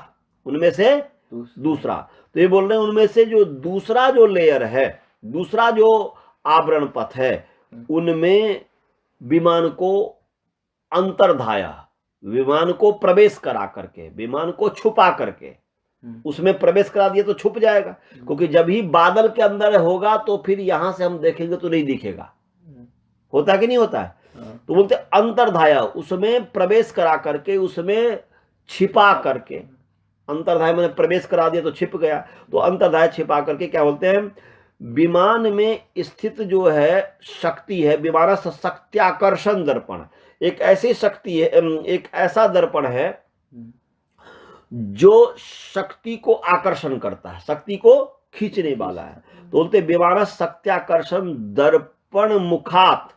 तो ये बोल रहे हैं उनमें से जो दूसरा जो लेयर है, दूसरा जो आवरण पथ है, उनमें विमान को अंतर्धाया, विमान को प्रवेश करा करके, विमान को छुपा करके, उसमें प्रवेश करा दिया तो छुप जाएगा, क्योंकि जब ही बादल के अंदर होगा तो फिर यहां से हम देखेंगे तो नहीं दिखेगा, होता कि नहीं होता है। तो बोलते अंतर्धाया, उसमें प्रवेश करा करके, उसमें छिपा करके, अंतर्धाय मैंने प्रवेश करा दिया तो छिप गया, तो अंतर्धाय छिपा करके क्या बोलते हैं, विमान में स्थित जो है शक्ति है, विमानस्थ शक्त्याकर्षण दर्पण, एक ऐसी शक्ति है, एक ऐसा दर्पण है जो शक्ति को आकर्षण करता है, शक्ति को खींचने वाला है। तो बोलते विमानस्थ शक्त्याकर्षण दर्पण मुखात,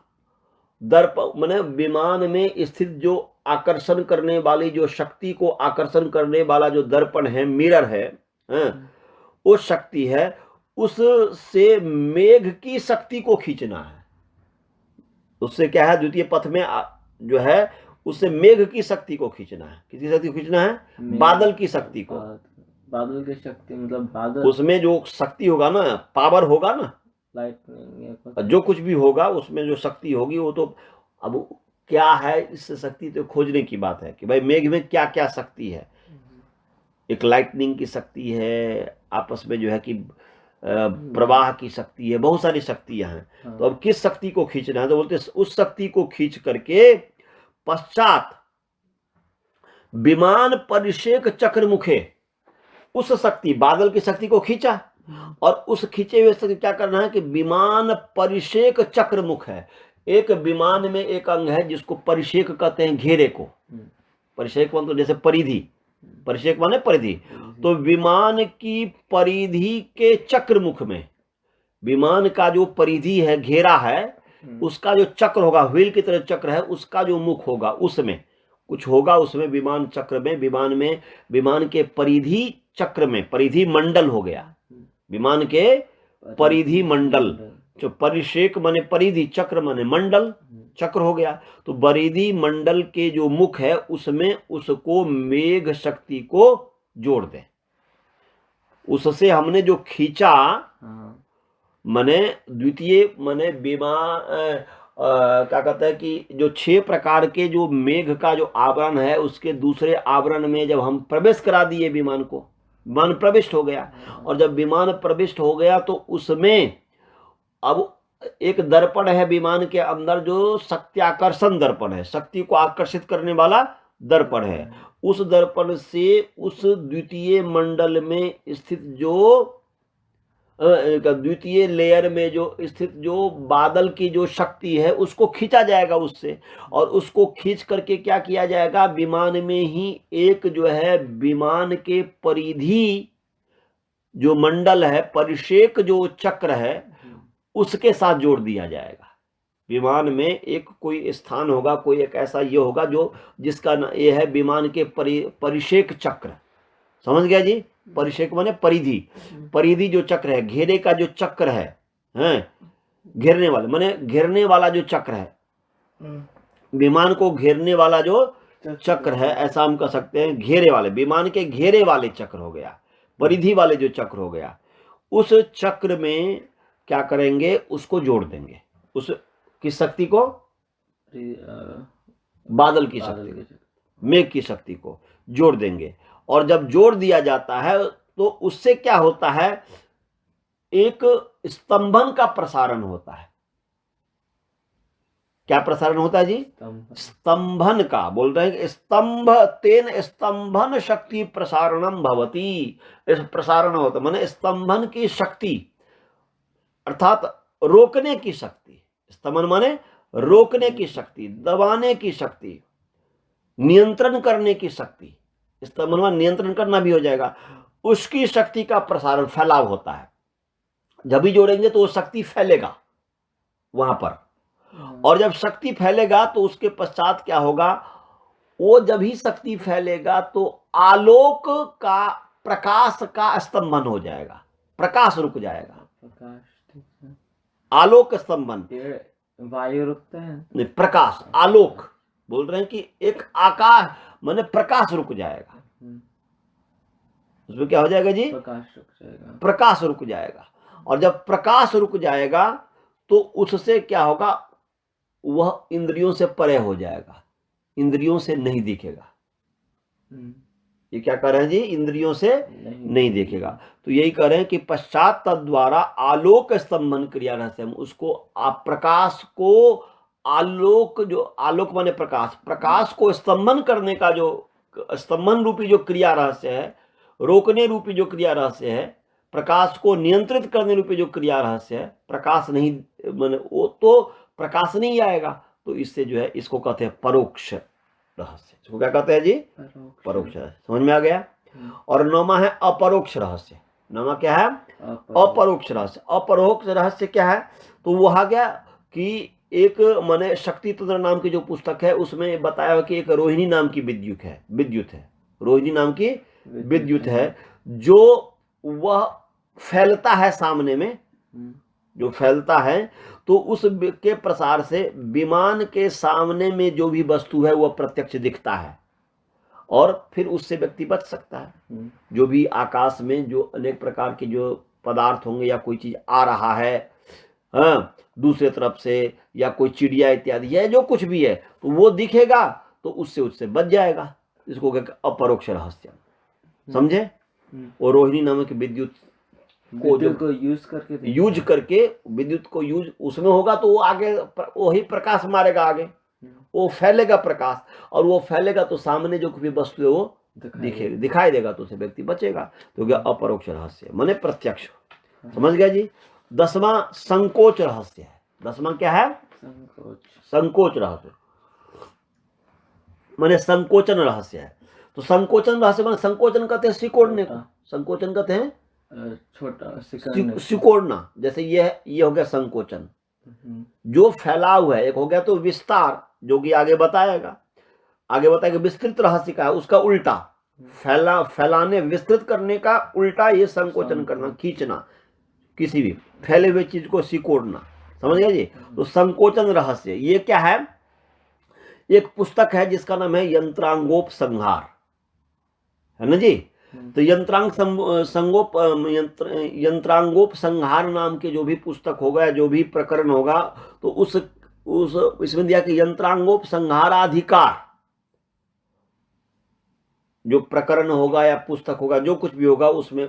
दर्पण माने विमान में स्थित जो आकर्षण करने वाली, जो शक्ति को आकर्षण करने वाला जो दर्पण है, मिरर है, वो शक्ति है, उससे मेघ की शक्ति को खींचना है। उससे क्या है, द्वितीय पथ में जो है, उससे मेघ की शक्ति को खींचना है। किसकी शक्ति को खींचना है? बादल की शक्ति को। बादल की शक्ति मतलब बादल, उसमें जो शक्ति होगा ना, पावर होगा ना, लाइट, जो कुछ भी होगा उसमें जो शक्ति होगी, वो तो अब क्या है, इस शक्ति तो खोजने की बात है कि भाई मेघ में क्या क्या शक्ति है। एक लाइटनिंग की शक्ति है, आपस में जो है कि प्रवाह की शक्ति है, बहुत सारी शक्तियां हैं। तो अब किस शक्ति को खींचना है, तो बोलते उस शक्ति को खींच करके पश्चात विमान परिषेक चक्र मुखे, उस शक्ति, बादल की शक्ति को खींचा, और उस खींचे हुए शक्ति क्या करना है कि विमान परिषेक चक्र मुख है। एक विमान में एक अंग है जिसको परिषेक कहते हैं, घेरे को। परिषेक मतलब जैसे परिधि, परिषेक माने परिधि। तो विमान की परिधि के चक्र मुख में, विमान का जो परिधि है, घेरा है, उसका जो चक्र होगा, व्हील की तरह चक्र है, उसका जो मुख होगा, उसमें कुछ होगा, उसमें विमान चक्र में, विमान के परिधि चक्र में, परिधि मंडल हो गया, विमान के परिधि मंडल, जो परिषेक माने परिधि, चक्र माने मंडल, चक्र हो गया। तो परिधि मंडल के जो मुख है, उसमें उसको मेघ शक्ति को जोड़ दे। उससे हमने जो खींचा, माने द्वितीय माने विमान क्या कहता है कि जो 6 प्रकार के जो मेघ का जो आवरण है, उसके दूसरे आवरण में जब हम प्रवेश करा दिए विमान को, विमान प्रविष्ट हो गया, और जब विमान प्रविष्ट हो गया तो उसमें अब एक दर्पण है विमान के अंदर जो शक्त्याकर्षण दर्पण है, शक्ति को आकर्षित करने वाला दर्पण है। उस दर्पण से उस द्वितीय मंडल में स्थित जो द्वितीय लेयर में जो स्थित जो बादल की जो शक्ति है उसको खींचा जाएगा उससे, और उसको खींच करके क्या किया जाएगा, विमान में ही एक जो है विमान के परिधि जो मंडल है, परिषेक जो चक्र है, उसके साथ जोड़ दिया जाएगा। विमान में एक कोई स्थान होगा, कोई एक ऐसा ये होगा जो जिसका ये है विमान के परिषेक चक्र। समझ गया जी? परिषेक माने परिधि, परिधि जो चक्र है, घेरे का जो चक्र है, घेरने वाले माने घेरने वाला जो चक्र है, विमान को घेरने वाला जो चक्र है, ऐसा हम कह सकते हैं, घेरे वाले, विमान के घेरे वाले चक्र हो गया, परिधि वाले जो चक्र हो गया, उस चक्र में क्या करेंगे, उसको जोड़ देंगे। उस किस शक्ति को? बादल की शक्ति, मेघ की शक्ति को जोड़ देंगे। और जब जोड़ दिया जाता है तो उससे क्या होता है, एक स्तंभन का प्रसारण होता है। क्या प्रसारण होता है जी? स्तंभन का। बोल रहे हैं स्तंभ तेन स्तंभन शक्ति प्रसारणम भवती। इस प्रसारण होता माने स्तंभन की शक्ति, अर्थात रोकने की शक्ति। स्तंभन माने रोकने की शक्ति, दबाने की शक्ति, नियंत्रण करने की शक्ति। स्तंभन में नियंत्रण करना भी हो जाएगा। उसकी शक्ति का प्रसारण, फैलाव होता है। जब भी जोड़ेंगे तो वो शक्ति फैलेगा वहां पर, और जब शक्ति फैलेगा तो उसके पश्चात क्या होगा, वो जब ही शक्ति फैलेगा तो आलोक का, प्रकाश का स्तंभन हो जाएगा, प्रकाश रुक जाएगा। आलोक स्तंभन, वायु रुकता है नहीं, प्रकाश, आलोक बोल रहे हैं कि एक आकाश माने प्रकाश रुक जाएगा। उसमें क्या हो जाएगा जी? प्रकाश रुक जाएगा, प्रकाश रुक जाएगा। और जब प्रकाश रुक जाएगा तो उससे क्या होगा, वह इंद्रियों से परे हो जाएगा, इंद्रियों से नहीं दिखेगा। ये क्या कह रहे हैं जी? इंद्रियों से नहीं देखेगा। तो यही कह रहे हैं कि पश्चात तद्वारा आलोक स्तंभन क्रिया रहस्य, उसको आप प्रकाश को, आलोक जो, आलोक माने प्रकाश, प्रकाश को स्तंभन करने का जो स्तंभन रूपी जो क्रिया रहस्य है, रोकने रूपी जो क्रिया रहस्य है, प्रकाश को नियंत्रित करने रूपी जो क्रिया रहस्य है, प्रकाश नहीं माने वो तो प्रकाश नहीं आएगा, तो इससे जो है इसको कहते हैं परोक्ष रहस्य। इसको क्या कहते हैं जी? परोक्ष रहस्य। समझ में आ गया? और नौमा है अपरोक्ष रहस्य। नौमा क्या है? अपरोक्ष रहस्य। अपरोक्ष रहस्य क्या है? तो वो आ गया कि एक माने शक्ति तंत्र नाम की जो पुस्तक है उसमें बताया हुआ कि एक रोहिणी नाम की विद्युत है, रोहिणी नाम की विद्युत है, जो वह फैलता है सामने में, जो फैलता है, तो उस के प्रसार से विमान के सामने में जो भी वस्तु है वह प्रत्यक्ष दिखता है, और फिर उससे व्यक्ति बच सकता है। जो भी आकाश में जो अनेक प्रकार के जो पदार्थ होंगे या कोई चीज आ रहा है, हाँ, दूसरे तरफ से, या कोई चिड़िया इत्यादि है, जो कुछ भी है, तो वो दिखेगा तो उससे बच जाएगा। इसको कहते अपरोक्ष रहस्य। समझे? और रोहिणी नामक विद्युत को यूज करके विद्युत को यूज उसमें होगा तो वो आगे वही प्रकाश मारेगा, आगे वो फैलेगा प्रकाश, और वो फैलेगा तो सामने जो भी वस्तु है वो दिखाई देगा, तो उसे व्यक्ति बचेगा। तो क्या अपरोक्ष रहस्य माने प्रत्यक्ष। समझ गया जी? 10वां संकोच रहस्य है। 10वां क्या है? संकोच रहस्य माने संकोचन रहस्य है। तो संकोचन रहस्य माने, संकोचन कहते हैं सिकोड़ने को, संकोचन कहते हैं छोटा सिकोड़ना। जैसे ये हो गया संकोचन, जो फैलाव है। एक हो गया तो विस्तार, जो कि आगे बताएगा विस्तृत रहस्य का है, उसका उल्टा फैलाने, विस्तृत करने का उल्टा ये संकोचन करना, खींचना, किसी भी फैले हुए चीज को सिकोड़ना। समझ गया जी? तो संकोचन रहस्य ये क्या है? एक पुस्तक है जिसका नाम है यंत्रांगोप संहार, है ना जी? तो यंत्रांगोप संहार नाम के जो भी पुस्तक होगा, जो भी प्रकरण होगा, तो उस इसमें दिया कि यंत्रांगोप संहाराधिकार, जो प्रकरण होगा या पुस्तक होगा, जो कुछ भी होगा, उसमें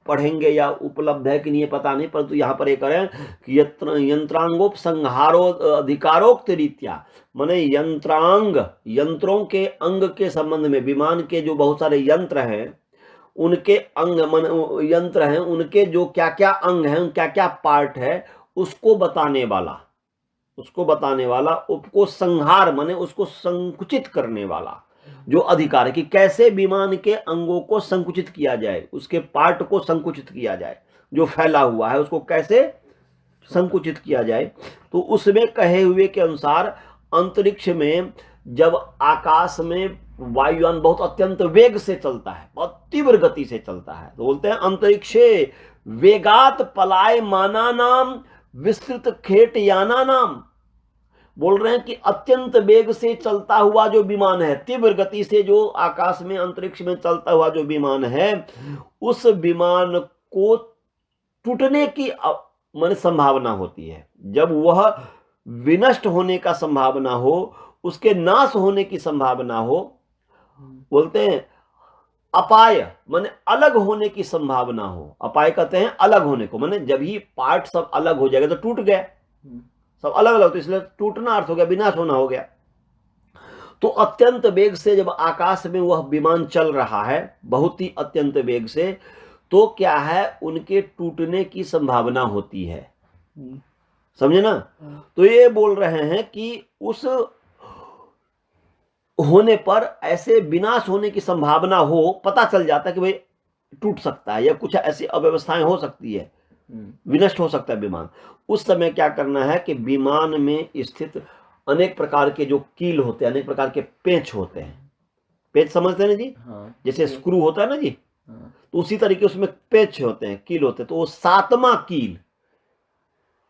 पढ़ेंगे या उपलब्ध है कि नहीं पता नहीं, परंतु यहाँ पर ये करें कि यंत्रांगोपसंहारो अधिकारोक्त रीत्या, माने यंत्रांग, यंत्रों के अंग के संबंध में, विमान के जो बहुत सारे यंत्र हैं उनके अंग मन यंत्र हैं, उनके जो क्या क्या अंग हैं, क्या क्या पार्ट है, उसको बताने वाला, उपको संहार माने उसको संकुचित करने वाला जो अधिकार है कि कैसे विमान के अंगों को संकुचित किया जाए, उसके पार्ट को संकुचित किया जाए, जो फैला हुआ है उसको कैसे संकुचित किया जाए। तो उसमें कहे हुए के अनुसार अंतरिक्ष में जब आकाश में वायुयान बहुत अत्यंत वेग से चलता है, बहुत तीव्र गति से चलता है, तो बोलते हैं अंतरिक्षे वेगात पलायमाना नाम विस्तृत खेट याना नाम। बोल रहे हैं कि अत्यंत वेग से चलता हुआ जो विमान है, तीव्र गति से जो आकाश में अंतरिक्ष में चलता हुआ जो विमान है, उस विमान को टूटने की माने संभावना होती है। जब वह विनष्ट होने का संभावना हो, उसके नाश होने की संभावना हो, बोलते हैं अपाय माने अलग होने की संभावना हो। अपाय कहते हैं अलग होने को, माने जब ही पार्ट सब अलग हो जाएगा तो टूट गया, सब अलग अलग, तो इसलिए टूटना अर्थ हो गया, विनाश होना हो गया। तो अत्यंत वेग से जब आकाश में वह विमान चल रहा है, बहुत ही अत्यंत वेग से, तो क्या है, उनके टूटने की संभावना होती है, समझे ना। तो ये बोल रहे हैं कि उस होने पर ऐसे विनाश होने की संभावना हो, पता चल जाता है कि भाई टूट सकता है या कुछ ऐसी अव्यवस्थाएं हो सकती है, विनष्ट हो सकता है विमान। उस समय क्या करना है कि विमान में स्थित अनेक प्रकार के जो कील होते हैं, अनेक प्रकार के पेंच होते हैं, पेंच समझते हैं ना जी, जैसे स्क्रू होता है ना जी, तो उसी तरीके उसमें पेंच होते हैं, कील होते हैं। तो वो सातवां कील,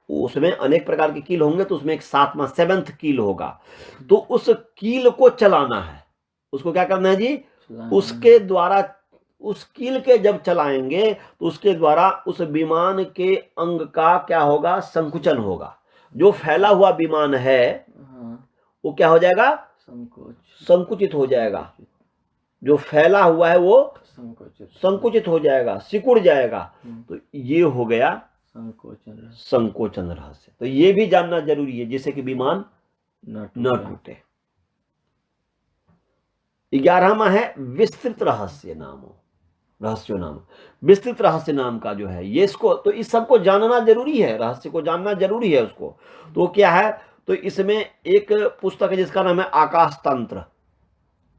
उसमें अनेक प्रकार के कील होंगे, तो उसमें एक सातवां, सेवेंथ कील होगा। तो उस कील को चलाना है, उसको क्या करना है जी, उसके द्वारा, उस कील के जब चलाएंगे तो उसके द्वारा उस विमान के अंग का क्या होगा, संकुचन होगा। जो फैला हुआ विमान है वो क्या हो जाएगा, संकुचित हो जाएगा। जो फैला हुआ है वो संकुचित हो जाएगा, सिकुड़ जाएगा। तो ये हो गया संकोचन रहस्य। तो ये भी जानना जरूरी है, जिससे कि विमान न टूटे। 11वां है विस्तृत रहस्य नाम, रहस्य नाम, विस्तृत रहस्य नाम का जो है ये, इसको तो इस सबको जानना जरूरी है, रहस्य को जानना जरूरी है उसको। तो क्या है, तो इसमें एक पुस्तक है जिसका नाम है आकाश तंत्र।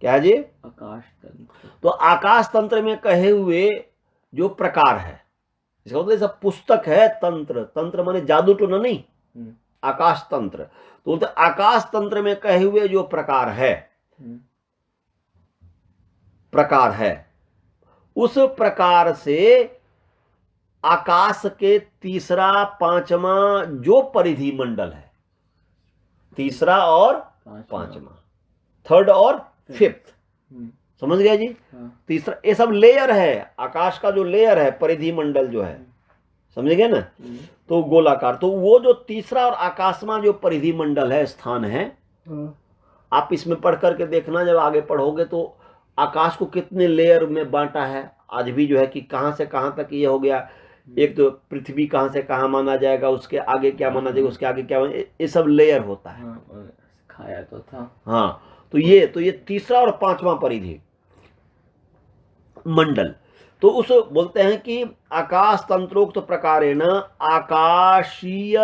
क्या है जी, आकाश तंत्र। तो आकाश तंत्र में कहे हुए जो प्रकार है, इसका मतलब सब पुस्तक है, तंत्र, तंत्र माने जादू टोना नहीं, आकाश तंत्र। तो बोलते आकाश तंत्र में कहे हुए जो प्रकार है, उस प्रकार से आकाश के तीसरा पांचवा जो परिधि मंडल है, तीसरा और पांचवा, थर्ड और फिफ्थ, समझ गया जी। तीसरा, ये सब लेयर है, आकाश का जो लेयर है, परिधि मंडल जो है, समझ गए ना। तो गोलाकार, तो वो जो तीसरा और आकाशमा जो परिधि मंडल है, स्थान है, आप इसमें पढ़ करके देखना, जब आगे पढ़ोगे तो आकाश को कितने लेयर में बांटा है आज भी जो है, कि कहां से कहां तक ये हो गया। एक तो पृथ्वी कहां से कहां माना जाएगा, उसके आगे क्या माना जाएगा, उसके आगे क्या, ये सब लेयर होता है। खाया तो था। हाँ, तो ये तीसरा और पांचवा परिधि मंडल। तो उस बोलते हैं कि आकाश तंत्रोक्त प्रकारेण आकाशीय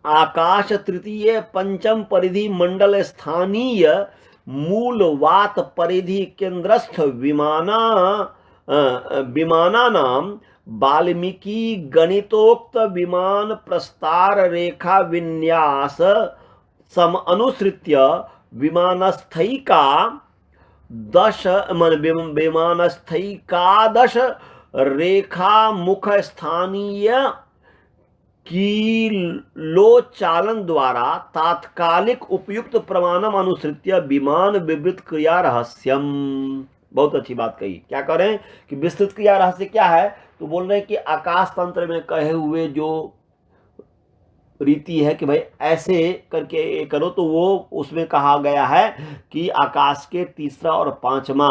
आकाश तृतीय पंचम परिधि मंडल स्थानीय मूलवात परिधि केंद्रस्थ विमानानाम वाल्मीकि गणितोक्त विमान प्रस्तार रेखा विन्यास सम अनुसृत्य विमानस्थैका 10 रेखा मुख स्थानीय कीलोचालन द्वारा तात्कालिक उपयुक्त प्रमाणम अनुसृत्य विमान विवृत क्रिया रहस्यम। बहुत अच्छी बात कही। क्या करें कि विस्तृत क्रिया रहस्य क्या है, तो बोल रहे हैं कि आकाश तंत्र में कहे हुए जो रीति है कि भाई ऐसे करके ये करो, तो वो उसमें कहा गया है कि आकाश के तीसरा और पांचवा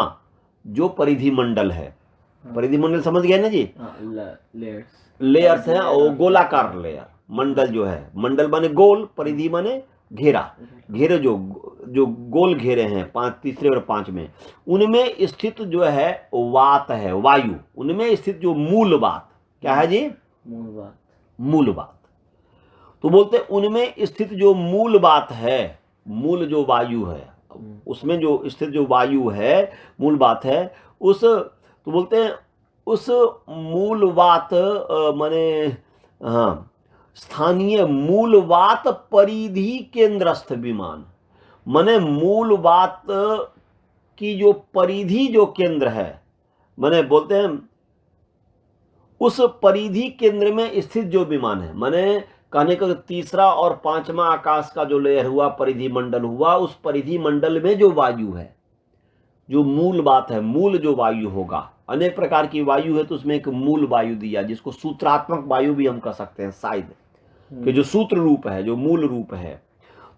जो परिधि मंडल है, परिधि मंडल समझ गए ना जी, लेयर्स लेयर्स हैं, और गोलाकार लेयर, मंडल जो है, मंडल माने गोल, परिधि माने घेरा, घेरे जो जो गोल घेरे हैं पांच, तीसरे और पांचवें, उनमें स्थित जो है वात है, वायु, उनमें स्थित जो मूल बात, क्या है जी, मूल बात, मूल बात। तो बोलते हैं उनमें स्थित जो मूल बात है, मूल जो वायु है, उसमें जो स्थित जो वायु है, मूल बात है, उस, तो बोलते हैं उस मूल बात माने, हाँ, स्थानीय मूल बात परिधि केंद्रस्थ विमान, माने मूल बात की जो परिधि जो केंद्र है, माने बोलते हैं उस परिधि केंद्र में स्थित जो विमान है, माने कहने का तीसरा और पांचवा आकाश का जो लेयर हुआ, परिधि मंडल हुआ, उस परिधि मंडल में जो वायु है, जो मूल बात है, मूल जो वायु होगा, अनेक प्रकार की वायु है, तो उसमें एक मूल वायु दिया जिसको सूत्रात्मक वायु भी हम कह सकते हैं शायद, कि जो सूत्र रूप है, जो मूल रूप है।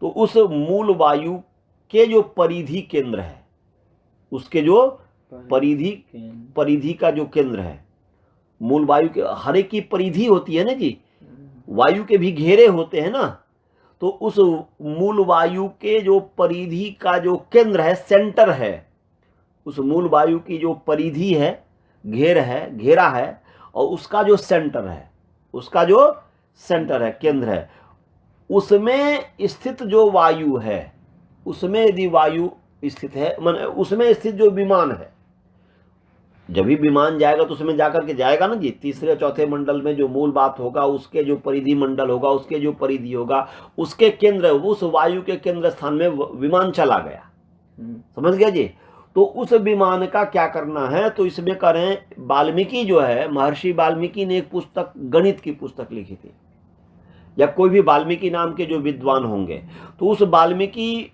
तो उस मूल वायु के जो परिधि केंद्र है, उसके जो परिधि का जो केंद्र है, मूल वायु के हर एक की परिधि होती है ना जी, वायु के भी घेरे होते हैं ना, तो उस मूल वायु के जो परिधि का जो केंद्र है, सेंटर है, उस मूल वायु की जो परिधि है, घेरा है, और उसका जो सेंटर है, उसका जो सेंटर है, केंद्र है, उसमें स्थित जो वायु है, उसमें यदि वायु स्थित है, माने उसमें स्थित जो विमान है, जब भी विमान जाएगा तो उसमें जाकर के जाएगा ना जी, तीसरे चौथे मंडल में जो मूल बात होगा, उसके जो परिधि मंडल होगा, उसके जो परिधि होगा, उसके केंद्र, उस वायु के केंद्र स्थान में विमान चला गया, समझ गया जी। तो उस विमान का क्या करना है, तो इसमें करें, वाल्मीकि जो है, महर्षि वाल्मीकि ने एक पुस्तक, गणित की पुस्तक लिखी थी, या कोई भी वाल्मीकि नाम के जो विद्वान होंगे, तो उस वाल्मीकि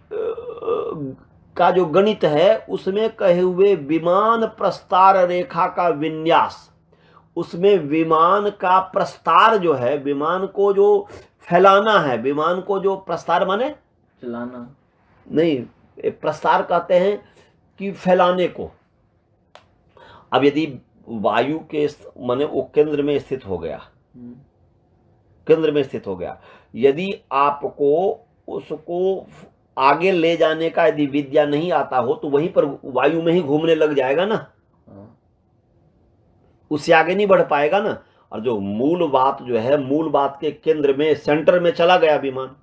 का जो गणित है, उसमें कहे हुए विमान प्रस्तार रेखा का विन्यास, उसमें विमान का प्रस्तार जो है, विमान को जो फैलाना है, विमान को जो प्रस्तार माने चलाना नहीं, प्रस्तार कहते हैं कि फैलाने को। अब यदि वायु के माने वो केंद्र में स्थित हो गया, केंद्र में स्थित हो गया, यदि आपको उसको आगे ले जाने का यदि विद्या नहीं आता हो, तो वहीं पर वायु में ही घूमने लग जाएगा ना, उससे आगे नहीं बढ़ पाएगा ना। और जो मूल बात जो है, मूल बात के केंद्र में, सेंटर में चला गया विमान,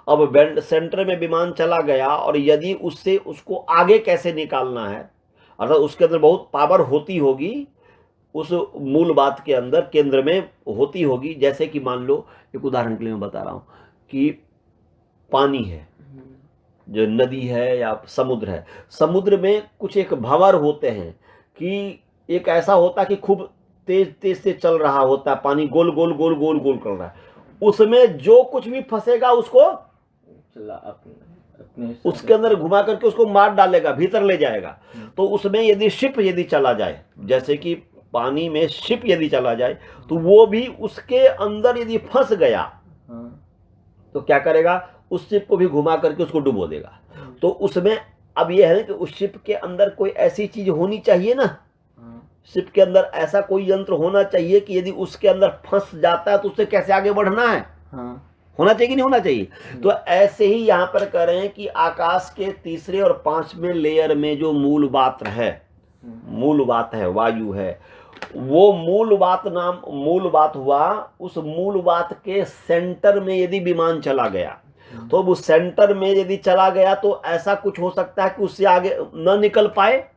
अब सेंटर में विमान चला गया, और यदि उससे उसको आगे कैसे निकालना है, अर्थात उसके अंदर बहुत पावर होती होगी, उस मूल बात के अंदर केंद्र में होती होगी। जैसे कि मान लो, एक उदाहरण के लिए मैं बता रहा हूं कि पानी है, जो नदी है या समुद्र है, समुद्र में कुछ एक भंवर होते हैं कि एक ऐसा होता है कि खूब तेज तेज से चल रहा होता है, पानी गोल गोल गोल गोल गोल कर रहा है, उसमें जो कुछ भी फंसेगा उसको अपने उसके अंदर घुमा करके उसको मार डालेगा, भीतर ले जाएगा। तो उसमें यदि शिप यदि चला जाए, जैसे कि पानी में शिप यदि चला जाए, तो वो भी उसके अंदर यदि फंस गया, तो क्या करेगा, उस शिप को भी घुमा करके उसको डुबो देगा। तो उसमें अब यह है कि उस शिप के अंदर कोई ऐसी चीज होनी चाहिए ना, शिप के अंदर ऐसा कोई यंत्र होना चाहिए कि यदि उसके अंदर फंस जाता है तो उससे कैसे आगे बढ़ना है, होना चाहिए कि नहीं होना चाहिए। तो ऐसे ही यहां पर कह रहे हैं कि आकाश के तीसरे और पांचवें लेयर में जो मूल बात है, मूल बात है, वायु है, वो मूल बात हुआ, उस मूल बात के सेंटर में यदि विमान चला गया, तो वो सेंटर में यदि चला गया तो ऐसा कुछ हो सकता है कि उससे आगे न निकल पाए,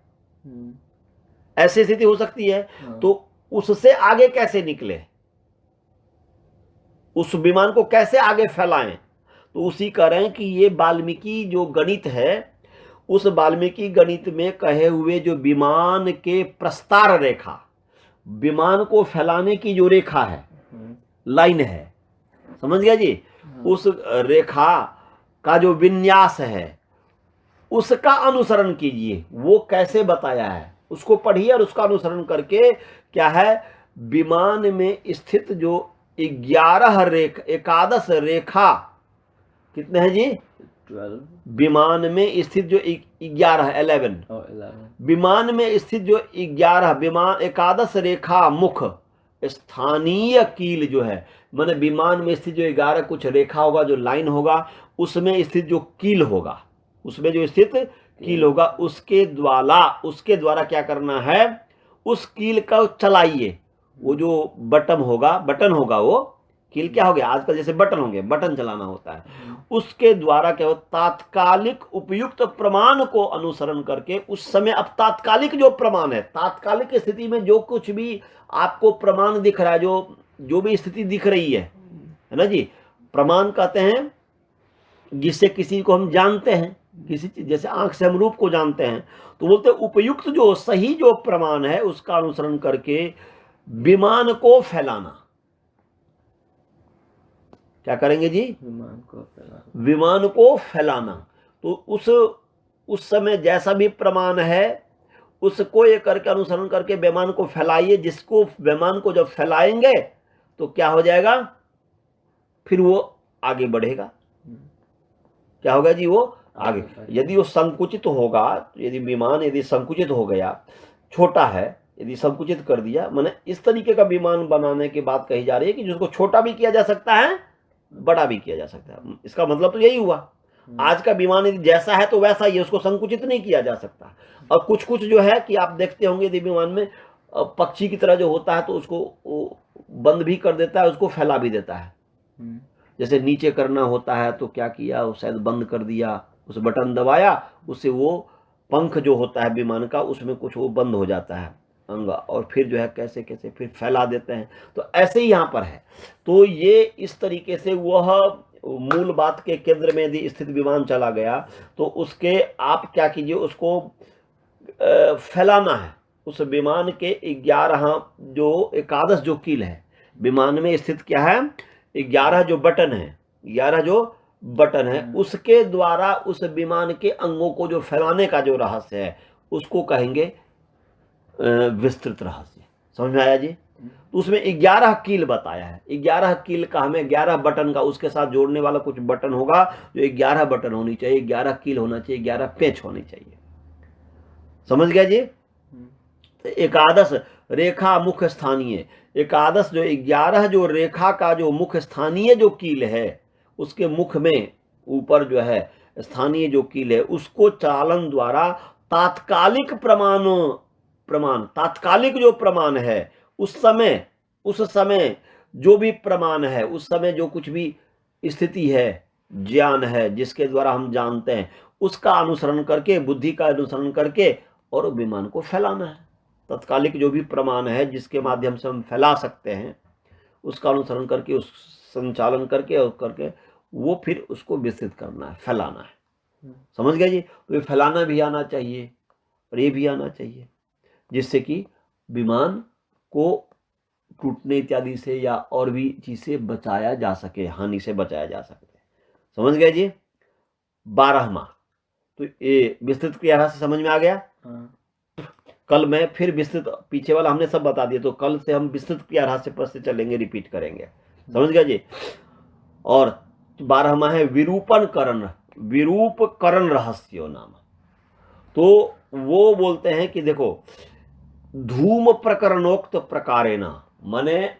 ऐसी स्थिति हो सकती है। तो उससे आगे कैसे निकले, उस विमान को कैसे आगे फैलाएं, तो उसी कह रहे हैं कि ये वाल्मीकि जो गणित है, उस वाल्मीकि गणित में कहे हुए जो विमान के प्रस्तार रेखा, विमान को फैलाने की जो रेखा है, लाइन है, समझ गया जी, उस रेखा का जो विन्यास है, उसका अनुसरण कीजिए। वो कैसे बताया है उसको पढ़िए, और उसका अनुसरण करके क्या है, विमान में स्थित जो 11 रेखा, एकादश रेखा कितने हैं जी? 12 विमान में स्थित जो 11, 11 और 11 विमान में स्थित जो 11 विमान एकादश रेखा मुख स्थानीय कील जो है, माने विमान में स्थित जो 11 कुछ रेखा होगा, जो लाइन होगा, उसमें स्थित जो कील होगा, उसमें जो स्थित कील होगा, उसके द्वारा क्या करना है, उस कील का चलाइए। वो जो बटन होगा वो कील क्या हो गया, आजकल जैसे बटन होंगे, बटन चलाना होता है, उसके द्वारा क्या हो, तात्कालिक उपयुक्त प्रमाण को अनुसरण करके उस समय, अब तात्कालिक जो प्रमाण है, तात्कालिक स्थिति में जो कुछ भी आपको प्रमाण दिख रहा है, जो भी स्थिति दिख रही है ना जी, प्रमाण कहते हैं जिससे किसी को हम जानते हैं, किसी चीज, जैसे आंख से हम रूप को जानते हैं, तो बोलते उपयुक्त जो सही जो प्रमाण है उसका अनुसरण करके विमान को फैलाना। क्या करेंगे जी? विमान को फैलाना। तो उस समय जैसा भी प्रमाण है उसको ये करके अनुसरण करके विमान को फैलाइए, जिसको विमान को जब फैलाएंगे तो क्या हो जाएगा, फिर वो आगे बढ़ेगा। क्या होगा जी? वो आगे, यदि वो संकुचित होगा, यदि विमान यदि संकुचित हो गया, छोटा है, यदि संकुचित कर दिया, माने इस तरीके का विमान बनाने की बात कही जा रही है कि जिसको छोटा भी किया जा सकता है, बड़ा भी किया जा सकता है। इसका मतलब तो यही हुआ, आज का विमान यदि जैसा है तो वैसा ही है, उसको संकुचित नहीं किया जा सकता। और कुछ कुछ जो है कि आप देखते होंगे यदि विमान में पक्षी की तरह जो होता है तो उसको बंद भी कर देता है, उसको फैला भी देता है। जैसे नीचे करना होता है तो क्या किया, वो शायद बंद कर दिया, उस बटन दबाया, उससे वो पंख जो होता है विमान का, उसमें कुछ वो बंद हो जाता है अंग, और फिर जो है कैसे कैसे फिर फैला देते हैं। तो ऐसे ही यहाँ पर है। तो ये इस तरीके से वह मूल बात के केंद्र में यदि स्थित विमान चला गया तो उसके आप क्या कीजिए, उसको फैलाना है। उस विमान के 11 जो एकादश जो कील है, विमान में स्थित क्या है, 11 जो बटन है, 11 जो बटन है, उसके द्वारा उस विमान के अंगों को जो फैलाने का जो रहस्य है उसको कहेंगे विस्तृत रहस्य। समझ में आया जी? तो उसमें 11 कील बताया है, 11 कील का हमें 11 बटन का, उसके साथ जोड़ने वाला कुछ बटन होगा जो 11 बटन होनी चाहिए, 11 कील होना चाहिए, 11 पेच होनी चाहिए। समझ गया जी? एकादश रेखा मुख्य स्थानीय, एकादश जो 11 जो रेखा का जो मुख्य स्थानीय जो कील है, उसके मुख में ऊपर जो है स्थानीय जो कील है, उसको चालन द्वारा तात्कालिक प्रमाण तात्कालिक जो प्रमाण है, उस समय जो भी प्रमाण है, उस समय जो कुछ भी स्थिति है, ज्ञान है, जिसके द्वारा हम जानते हैं, उसका अनुसरण करके, बुद्धि का अनुसरण करके और विमान को फैलाना है। तत्कालिक जो भी प्रमाण है जिसके माध्यम से हम फैला सकते हैं, उसका अनुसरण करके, उस संचालन करके और करके वो फिर उसको विस्तृत करना है, फैलाना है। समझ गए जी? तो ये फैलाना भी आना चाहिए और ये भी आना चाहिए, जिससे कि विमान को टूटने इत्यादि से या और भी चीज से बचाया जा सके, हानि से बचाया जा सके। समझ गए जी? 12वां तो ये विस्तृत क्रिया से समझ में आ गया। कल मैं फिर विस्तृत, पीछे वाला हमने सब बता दिया, तो कल से हम विस्तृत क्रिया रहस्य पर से चलेंगे, रिपीट करेंगे। समझ गया जी? और 12वां है विरूपकरण रहस्य नाम। तो वो बोलते हैं कि देखो, धूम प्रकरणोक्त प्रकारेण, माने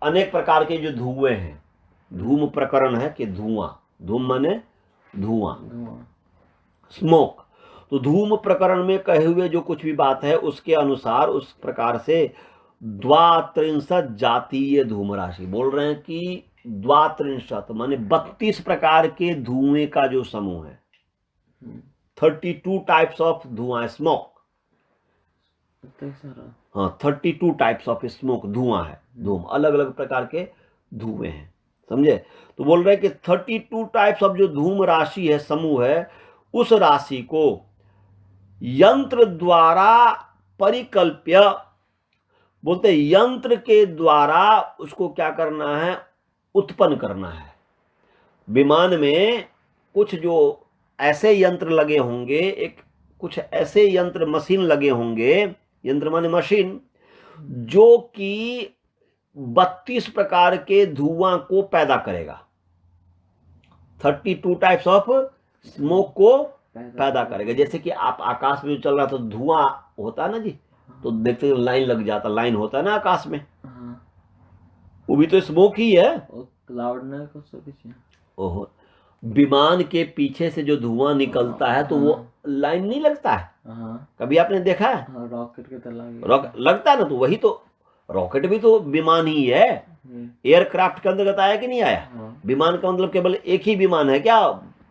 अनेक प्रकार के जो धुएं हैं, धूम प्रकरण है कि धुआं, धूम माने धुआं, स्मोक। तो धूम प्रकरण में कहे हुए जो कुछ भी बात है उसके अनुसार, उस प्रकार से 32 जातीय धूम राशि बोल रहे हैं कि 32 माने 32 प्रकार के धुएं का जो समूह है, 32 टाइप्स ऑफ धुआं, स्मोक। हाँ, 32 टाइप्स ऑफ स्मोक, धुआं है, धूम, अलग अलग प्रकार के धुएं हैं। समझे? तो बोल रहे हैं कि 32 टाइप्स ऑफ जो धूम राशि है, समूह है, उस राशि को यंत्र द्वारा परिकल्प्य, बोलते यंत्र के द्वारा उसको क्या करना है, उत्पन्न करना है। विमान में कुछ जो ऐसे यंत्र लगे होंगे, कुछ ऐसे यंत्र मशीन लगे होंगे, यंत्र माने मशीन, जो कि 32 प्रकार के धुआं को पैदा करेगा। 32 टाइप्स ऑफ स्मोक को पैदा करेगा। जैसे कि आप आकाश में चल रहा तो धुआं होता है ना जी, तो देखते लाइन लग जाता, लाइन होता है ना आकाश में, हाँ, वो भी तो स्मोक ही है। और क्लाउड ने को सब कुछ। ओहो, विमान के पीछे से जो धुआं निकलता है तो वो लाइन नहीं लगता है, हाँ, कभी आपने देखा है? हाँ, रॉकेट के तरह रॉकेट लगता है ना, तो वही तो रॉकेट भी तो विमान ही है। एयरक्राफ्ट के अंतर्गत आया कि नहीं आया? हाँ, विमान का मतलब केवल एक ही विमान है क्या?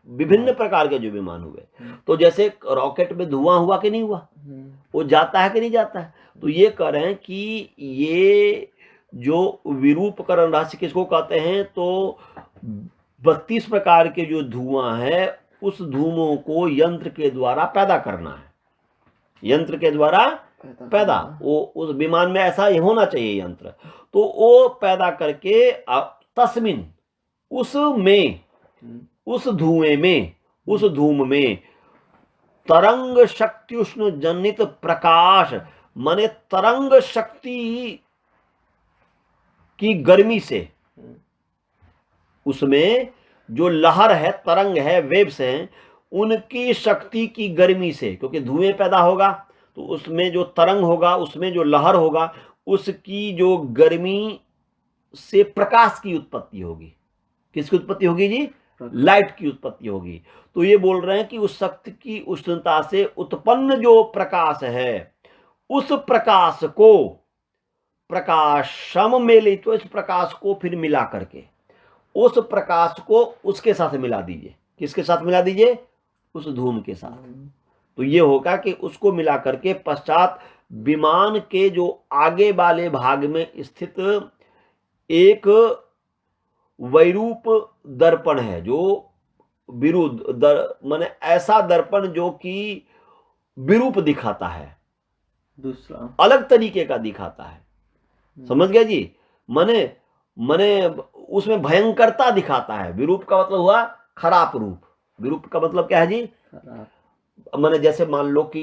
विभिन्न प्रकार के जो विमान हुए। तो जैसे रॉकेट में धुआं हुआ कि नहीं हुआ, वो जाता है कि नहीं जाता है? तो ये कह रहे हैं कि ये जो विरूपकरण रहस्य किसको कहते हैं, तो 32 प्रकार के जो धुआं है उस धुओं को यंत्र के द्वारा पैदा करना है, यंत्र के द्वारा पैदा। वो उस विमान में ऐसा ही होना चाहिए यंत्र, तो वो पैदा करके तस्मिन उसमें, उस धुएं में, उस धूम में तरंग शक्ति उष्ण जनित प्रकाश, माने तरंग शक्ति की गर्मी से, उसमें जो लहर है, तरंग है, वेव्स हैं, उनकी शक्ति की गर्मी से, क्योंकि धुएं पैदा होगा तो उसमें जो तरंग होगा, उसमें जो लहर होगा, उसकी जो गर्मी से प्रकाश की उत्पत्ति होगी। किसकी उत्पत्ति होगी जी? लाइट की उत्पत्ति होगी। तो ये बोल रहे हैं कि उस शक्ति की उष्णता से उत्पन्न जो प्रकाश है, उस प्रकाश को प्रकाशम में ले, तो इस प्रकाश को फिर मिला करके उस प्रकाश को उसके साथ मिला दीजिए। किसके साथ मिला दीजिए? उस धूम के साथ। तो ये होगा कि उसको मिला करके पश्चात विमान के जो आगे वाले भाग में स्थित एक वैरूप दर्पण है, जो विरुद्ध माने ऐसा दर्पण जो कि विरूप दिखाता है, दूसरा अलग तरीके का दिखाता है। समझ गया जी? माने उसमें भयंकरता दिखाता है। विरूप का मतलब हुआ खराब रूप। विरूप का मतलब क्या है जी? माने जैसे मान लो कि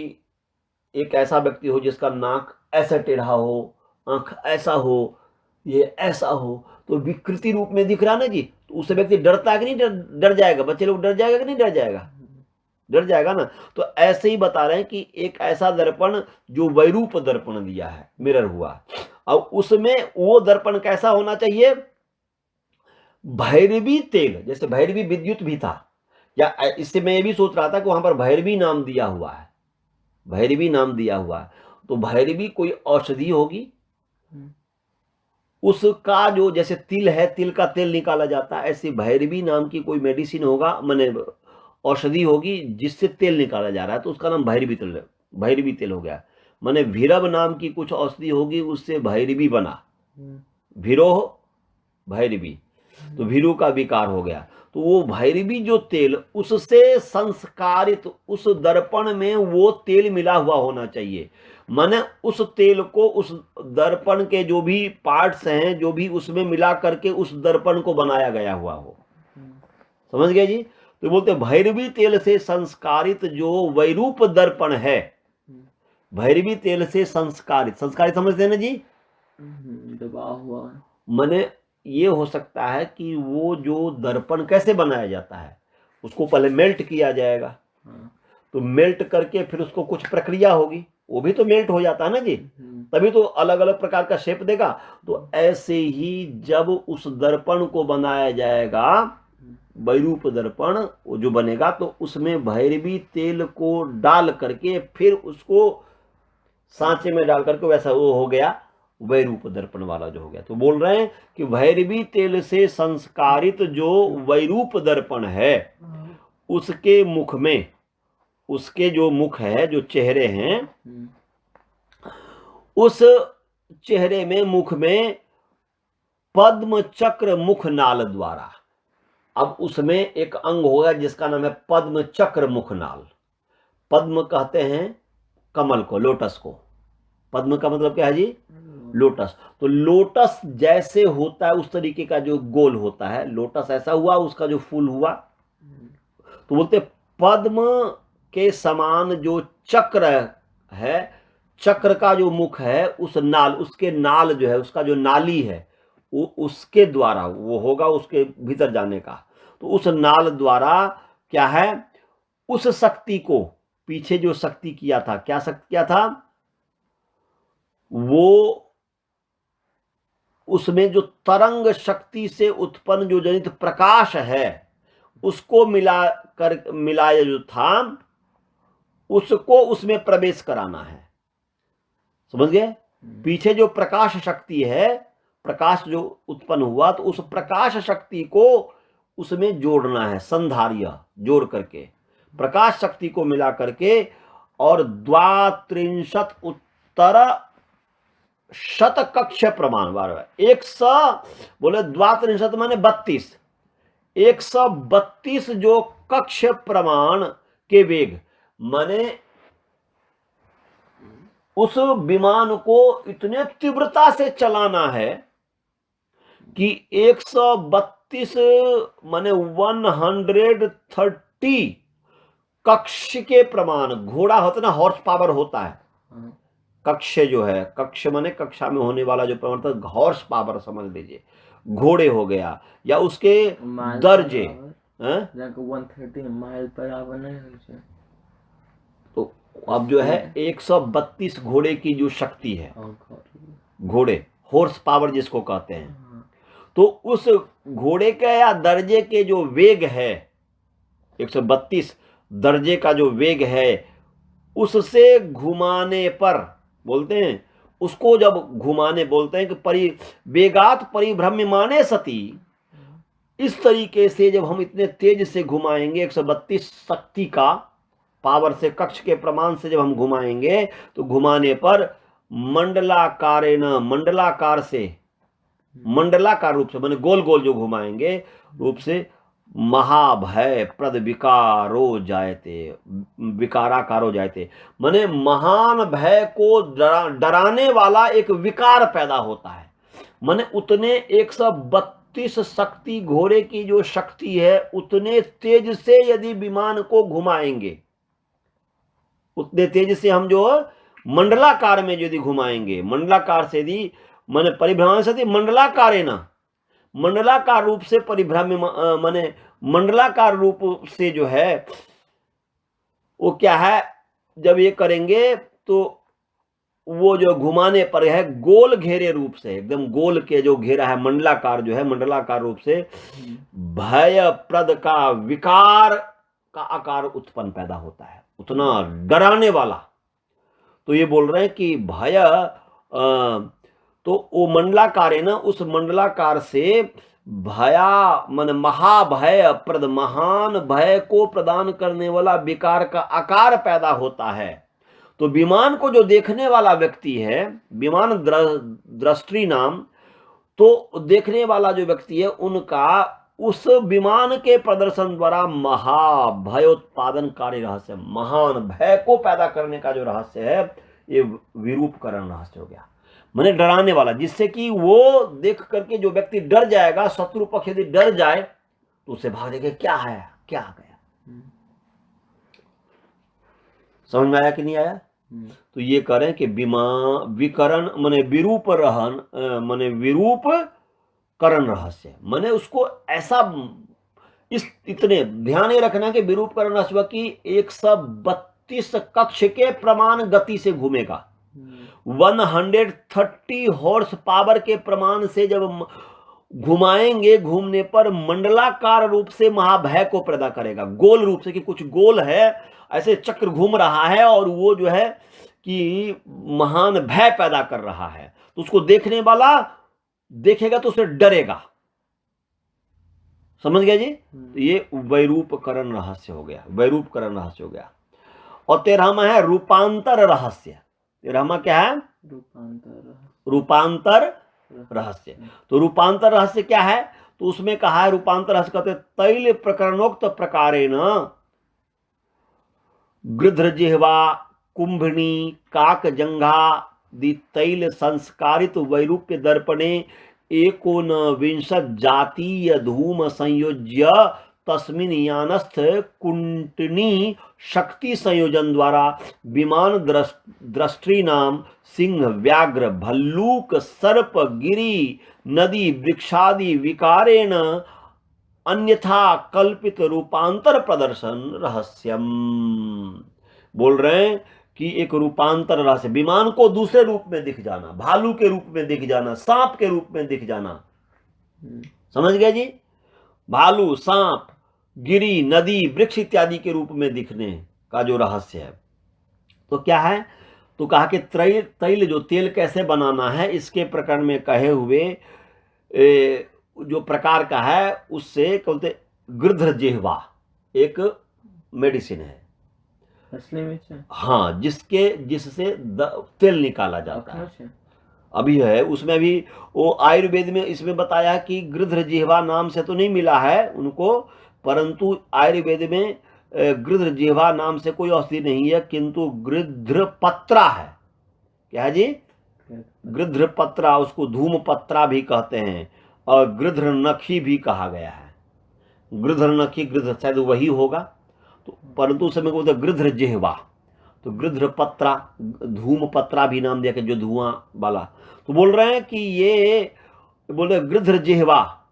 एक ऐसा व्यक्ति हो जिसका नाक ऐसा टेढ़ा हो, आंख ऐसा हो, ये ऐसा हो, तो विकृति रूप में दिख रहा ना जी, तो उससे व्यक्ति डरता है कि नहीं? डर जाएगा। बच्चे लोग डर जाएगा कि नहीं? डर जाएगा, डर जाएगा ना। तो ऐसे ही बता रहे हैं कि एक ऐसा दर्पण जो वैरूप दर्पण दिया है, मिरर हुआ, और उसमें वो दर्पण कैसा होना चाहिए? भैरवी तेल, जैसे भैरवी विद्युत भी था, या इससे मैं ये भी सोच रहा था कि वहां पर भैरवी नाम दिया हुआ है, भैरवी नाम दिया हुआ है, तो भैरवी कोई औषधि होगी, उसका जो जैसे तिल है, तिल का तेल निकाला जाता है, ऐसे भैरवी नाम की कोई मेडिसिन होगा, माने औषधि होगी जिससे तेल निकाला जा रहा है, तो उसका नाम भैरवी तेल, भैरवी तेल हो गया। माने भीरव नाम की कुछ औषधि होगी, उससे भैरवी बना, भीरोह भैरवी, तो भीरू का विकार हो गया। तो वो भैरवी जो तेल, उससे संस्कारित उस दर्पण में वो तेल मिला हुआ होना चाहिए। माने उस तेल को उस दर्पण के जो भी पार्ट्स हैं, जो भी उसमें मिला करके उस दर्पण को बनाया गया हुआ हो। समझ गए जी? तो बोलते भैरवी तेल से संस्कारित जो वैरूप दर्पण है, भैरवी तेल से संस्कारित, संस्कारित समझते हैं ना जी? दबा हुआ। माने ये हो सकता है कि वो जो दर्पण कैसे बनाया जाता है, उसको पहले मेल्ट किया जाएगा, तो मेल्ट करके फिर उसको कुछ प्रक्रिया होगी, वो भी तो मेल्ट हो जाता है ना जी, तभी तो अलग अलग प्रकार का शेप देगा। तो ऐसे ही जब उस दर्पण को बनाया जाएगा, वैरूप दर्पण वो जो बनेगा, तो उसमें भैरवी तेल को डाल करके फिर उसको सांचे में डाल करके वैसा वो हो गया वैरूप दर्पण वाला जो हो गया। तो बोल रहे हैं कि भैरवी तेल से संस्कारित जो वैरूप दर्पण है, उसके मुख में, उसके जो मुख है, जो चेहरे हैं, उस चेहरे में, मुख में पद्म चक्र मुख नाल द्वारा, अब उसमें एक अंग होगा जिसका नाम है पद्म चक्र मुख नाल। पद्म कहते हैं कमल को, लोटस को। पद्म का मतलब क्या है जी? लोटस। तो लोटस जैसे होता है उस तरीके का जो गोल होता है, लोटस ऐसा हुआ, उसका जो फूल हुआ, तो बोलते पद्म के समान जो चक्र है, चक्र का जो मुख है उस नाल, उसके नाल जो है, उसका जो नाली है वो उसके द्वारा वो होगा उसके भीतर जाने का। तो उस नाल द्वारा क्या है, उस शक्ति को, पीछे जो शक्ति किया था, क्या शक्ति किया था, वो उसमें जो तरंग शक्ति से उत्पन्न जो जनित प्रकाश है उसको मिलाया जो था, उसको उसमें प्रवेश कराना है। समझ गए? पीछे जो प्रकाश शक्ति है, प्रकाश जो उत्पन्न हुआ, तो उस प्रकाश शक्ति को उसमें जोड़ना है, संधार्य जोड़ करके प्रकाश शक्ति को मिला करके, और 32 उत्तर शत कक्ष प्रमाण, बार 100 बोले 32 माने 32, 132 जो कक्ष प्रमाण के वेग, माने उस विमान को इतने तीव्रता से चलाना है कि 132 माने 130 कक्ष के प्रमाण, घोड़ा होता ना, हॉर्स पावर होता है, कक्ष जो है, कक्ष माने कक्षा में होने वाला जो प्रमाण था, हॉर्स पावर समझ लीजिए, घोड़े हो गया या उसके दर्जे, 130 माइल पर आवर नहीं है। तो अब जो है 132 घोड़े की जो शक्ति है, घोड़े हॉर्स पावर जिसको कहते हैं, तो उस घोड़े के या दर्जे के जो वेग है, 132 दर्जे का जो वेग है, उससे घुमाने पर बोलते हैं, उसको जब घुमाने बोलते हैं कि वेगात परिभ्रम्यमाणे सती, इस तरीके से जब हम इतने तेज से घुमाएंगे, 132 शक्ति का पावर से, कक्ष के प्रमाण से जब हम घुमाएंगे, तो घुमाने पर मंडलाकारेण, मंडलाकार से, मंडलाकार रूप से माने गोल गोल जो घुमाएंगे रूप से, महाभय प्रद विकारो जायते, विकाराकारो जायते, माने महान भय को डराने वाला एक विकार पैदा होता है। माने उतने 132 शक्ति घोड़े की जो शक्ति है, उतने तेज से यदि विमान को घुमाएंगे, उतने तेज से हम जो मंडलाकार में यदि घुमाएंगे, मंडलाकार से यदि माने परिभ्रमण से मंडलाकार है ना, मंडलाकार रूप से परिभ्रम्य, माने मंडलाकार रूप से जो है वो क्या है, जब ये करेंगे तो वो जो घुमाने पर है गोल घेरे रूप से, एकदम गोल के जो घेरा है, मंडलाकार जो है, मंडलाकार रूप से भय प्रद का विकार का आकार उत्पन्न पैदा होता है, उतना डराने वाला। तो ये बोल रहे हैं कि भय, तो वो मंडलाकार है ना, उस मंडलाकार से भया मन महाभय प्रद, महान भय को प्रदान करने वाला विकार का आकार पैदा होता है। तो विमान को जो देखने वाला व्यक्ति है, विमान दृष्टि नाम, तो देखने वाला जो व्यक्ति है, उनका उस विमान के प्रदर्शन द्वारा महाभयोत्पादनकारी रहस्य, महान भय को पैदा करने का जो रहस्य है, ये विरूपकरण रहस्य हो गया, माने डराने वाला, जिससे कि वो देख करके जो व्यक्ति डर जाएगा, शत्रु पक्ष यदि डर जाए तो उसे भागने के क्या है, क्या आ गया। समझ में आया कि नहीं आया? तो ये करें कि विकरण माने विरूप रहन, माने विरूप करण रहस्य, माने उसको ऐसा, इस इतने ध्यान ये रखना कि विरूप करण रहस्य की 132 कक्ष के प्रमाण गति से घूमेगा, 130 हॉर्स पावर के प्रमाण से जब घुमाएंगे, घूमने पर मंडलाकार रूप से महाभय को पैदा करेगा, गोल रूप से, कि कुछ गोल है, ऐसे चक्र घूम रहा है और वो जो है कि महान भय पैदा कर रहा है, तो उसको देखने वाला देखेगा तो उसे डरेगा। समझ गया जी? तो ये वैरूपकरण रहस्य हो गया, वैरूपकरण रहस्य हो गया। और 13वां है रूपांतर रहस्य। 13वां क्या है? रूपांतर रहस्य। तो रूपांतर रहस्य क्या है? तो उसमें कहा है, रूपांतर रहस्य कहते तैल प्रकरणोक्त प्रकारेण गृध्रजिह्वा कुंभिणी काक जंघादि तैल संस्कारित वैरूप्य दर्पणे 19 जातीय धूम संयोज्य तस्मिन यानस्थ कुंटनी शक्ति संयोजन द्वारा विमान दृष्टि नाम सिंह व्याघ्र भल्लूक सर्प गिरी नदी वृक्षादि विकारेण अन्यथा कल्पित रूपांतर प्रदर्शन रहस्यम। बोल रहे हैं कि एक रूपांतर रहस्य, विमान को दूसरे रूप में दिख जाना, भालू के रूप में दिख जाना, सांप के रूप में दिख जाना, समझ गए जी? भालू, सांप, गिरी, नदी, वृक्ष इत्यादि के रूप में दिखने का जो रहस्य है, तो क्या है? तो कहा कि तैल जो तेल कैसे बनाना है, इसके प्रकरण में कहे हुए जो प्रकार का है, उससे बोलते गृध्र जिह्वा एक मेडिसिन है असली में से? हाँ, जिससे तेल निकाला जाता है। अभी है उसमें भी वो आयुर्वेद में इसमें बताया कि गृध्र जिह्वा नाम से तो नहीं मिला है उनको, परंतु आयुर्वेद में गृध्र जिह्वा नाम से कोई औषधि नहीं है, किंतु गृध्र पत्रा है। क्या है जी? गृध्र पत्रा, उसको धूम पत्रा भी कहते हैं और गृध्र नखी भी कहा गया है। गृध्र नखी, गृध्र शायद वही होगा, तो परंतु उस समय को गृध्र जिह्वा, तो गृध्र पत्रा, धूम पत्रा भी नाम दिया कि जो धुआं वाला। तो बोल रहे हैं कि ये बोल रहे गृध्र जिह्वा,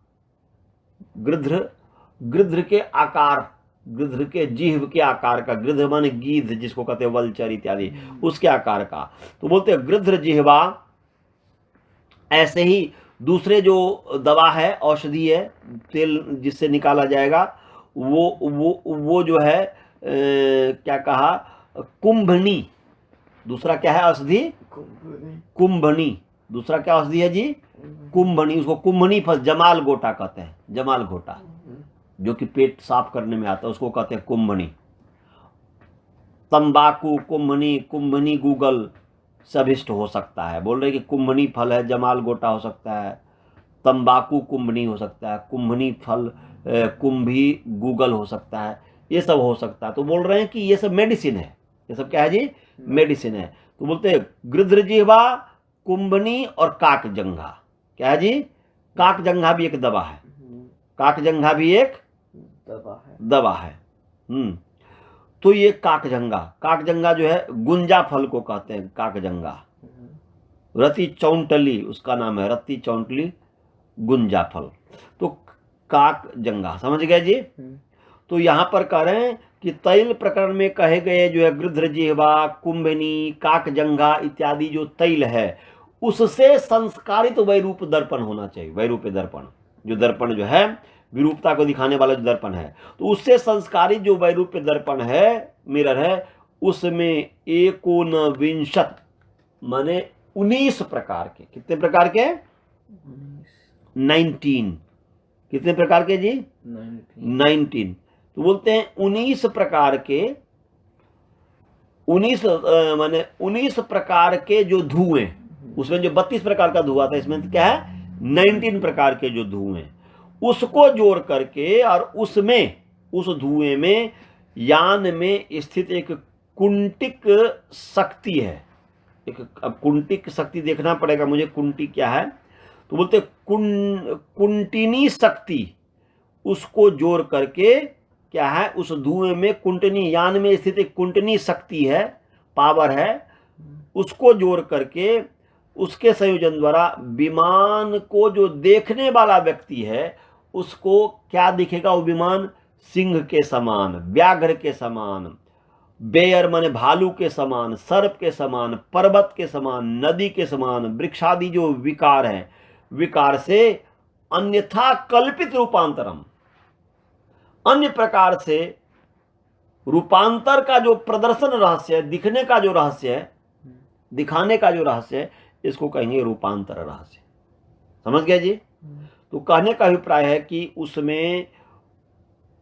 गृध्र के आकार, गृध्र के जिह्व के आकार का, गृध्र माने गीध जिसको कहते हैं वल्चर इत्यादि, उसके आकार का। तो बोलते हैं गृध्र जिह्वा। ऐसे ही दूसरे जो दवा है, औषधि है, तेल जिससे निकाला जाएगा, वो जो है क्या कहा, कुंभनी। दूसरा क्या है औषधि? कुंभनी। दूसरा क्या औषधि है जी? कुंभनी। उसको कुंभनी फल, जमाल गोटा कहते हैं, जमाल गोटा जो कि पेट साफ करने में आता है, उसको कहते हैं कुंभनी। तंबाकू, कुंभनी, कुंभनी गूगल सभिष्ट हो सकता है। बोल रहे कि कुंभनी फल है, जमाल गोटा हो सकता है, तंबाकू कुंभनी हो सकता है, कुंभनी फल कुंभी गूगल हो सकता है, ये सब हो सकता है। तो बोल रहे हैं कि ये सब मेडिसिन है। ये सब क्या है जी? मेडिसिन है। तो बोलते हैं गृध्र जिह्वा, कुंभनी और काकजंघा। क्या है जी? काकजंघा भी एक दवा है। काकजंघा भी एक दवा है। तो ये काकजंघा जो है, गुंजा फल को कहते हैं काकजंघा। रति चौंटली उसका नाम है, रति चौंटली गुंजा फल। तो काकजंघा, समझ गए जी? तो यहां पर कह रहे हैं कि तैल प्रकरण में कहे गए जो है गृध्र जिह्वा, कुंभनी, काकजंघा इत्यादि जो तैल है, उससे संस्कारित वैरूप दर्पण होना चाहिए। वैरूप दर्पण, जो दर्पण जो है विरूपता को दिखाने वाला जो दर्पण है, तो उससे संस्कारित जो वैरूप्य दर्पण है, मिरर है, उसमें 19 माने 19 प्रकार के। कितने प्रकार के? 19। कितने प्रकार के जी? 19। तो बोलते हैं 19 प्रकार के, 19 माने 19 प्रकार के जो धुएं, उसमें जो 32 प्रकार का धुआं था, इसमें क्या है? 19 प्रकार के जो धुएं, उसको जोड़ करके, और उसमें, उस धुएं में यान में स्थित एक कुंटिक शक्ति है। एक, अब कुंटिक शक्ति देखना पड़ेगा मुझे, कुंटी क्या है। तो बोलते कुंटिनी शक्ति, उसको जोड़ करके क्या है, उस धुएं में कुंटनी, यान में स्थित एक कुंटनी शक्ति है, पावर है, उसको जोड़ करके उसके संयोजन द्वारा विमान को जो देखने वाला व्यक्ति है, उसको क्या दिखेगा? वो विमान सिंह के समान, व्याघ्र के समान, बेयर माने भालू के समान, सर्प के समान, पर्वत के समान, नदी के समान, वृक्षादि जो विकार है, विकार से अन्यथा कल्पित रूपांतरम, अन्य प्रकार से रूपांतर का जो प्रदर्शन रहस्य है, दिखने का जो रहस्य है, दिखाने का जो रहस्य है, इसको कहेंगे रूपांतर रहस्य। समझ गए जी? तो कहने का अभिप्राय है कि उसमें,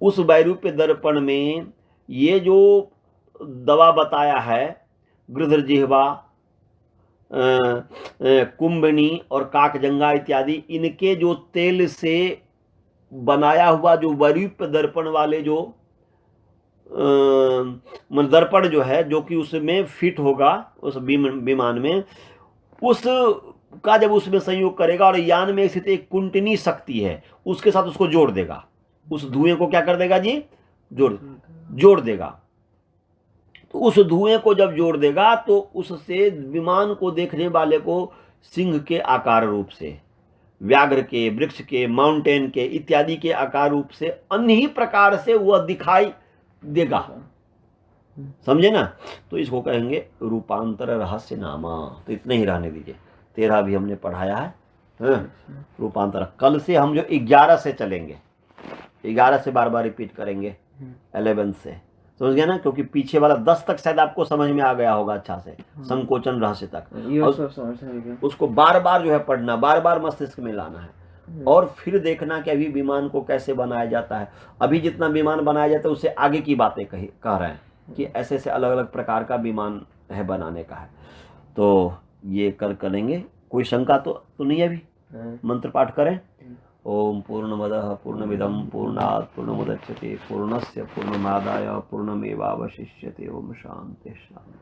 उस वैरूप्य दर्पण में ये जो दवा बताया है, गृध्र जिह्वा, कुंभनी और काकजंघा इत्यादि, इनके जो तेल से बनाया हुआ जो वैरूप्य दर्पण वाले जो दर्पण जो है, जो कि उसमें फिट होगा उस विमान में, उस का जब उसमें संयोग करेगा और यान में स्थित एक कुंटनी शक्ति है, उसके साथ उसको जोड़ देगा, उस धुएं को क्या कर देगा जी, जोड़ देगा। तो उस धुएं को जब जोड़ देगा तो उससे विमान को देखने वाले को सिंह के आकार रूप से, व्याघ्र के, वृक्ष के, माउंटेन के इत्यादि के आकार रूप से अन्य ही प्रकार से वह दिखाई देगा। समझे ना? तो इसको कहेंगे रूपांतर रहस्य नामा। तो इतने ही रहने दीजिए, 13 भी हमने पढ़ाया है। रूपांतर कल से हम जो 11 से चलेंगे, 11 से बार बार रिपीट करेंगे, 11 से, समझ गया ना? क्योंकि पीछे वाला 10 तक शायद आपको समझ में आ गया होगा अच्छा से, संकोचन रहस्य तक। ये सब समझ उसको बार बार जो है पढ़ना, बार बार मस्तिष्क में लाना है, और फिर देखना कि अभी विमान को कैसे बनाया जाता है। अभी जितना विमान बनाया जाता है उससे आगे की बातें कह रहे हैं कि ऐसे ऐसे अलग अलग प्रकार का विमान है बनाने का है। तो ये करेंगे। कोई शंका तो नहीं है? अभी मंत्र पाठ करें। ओम पूर्णमदः पूर्णमिदं पूर्णात् पूर्णमुदच्यते पूर्णस्य पूर्णमादाय पूर्णमेवावशिष्यते। ओम शांति शांति।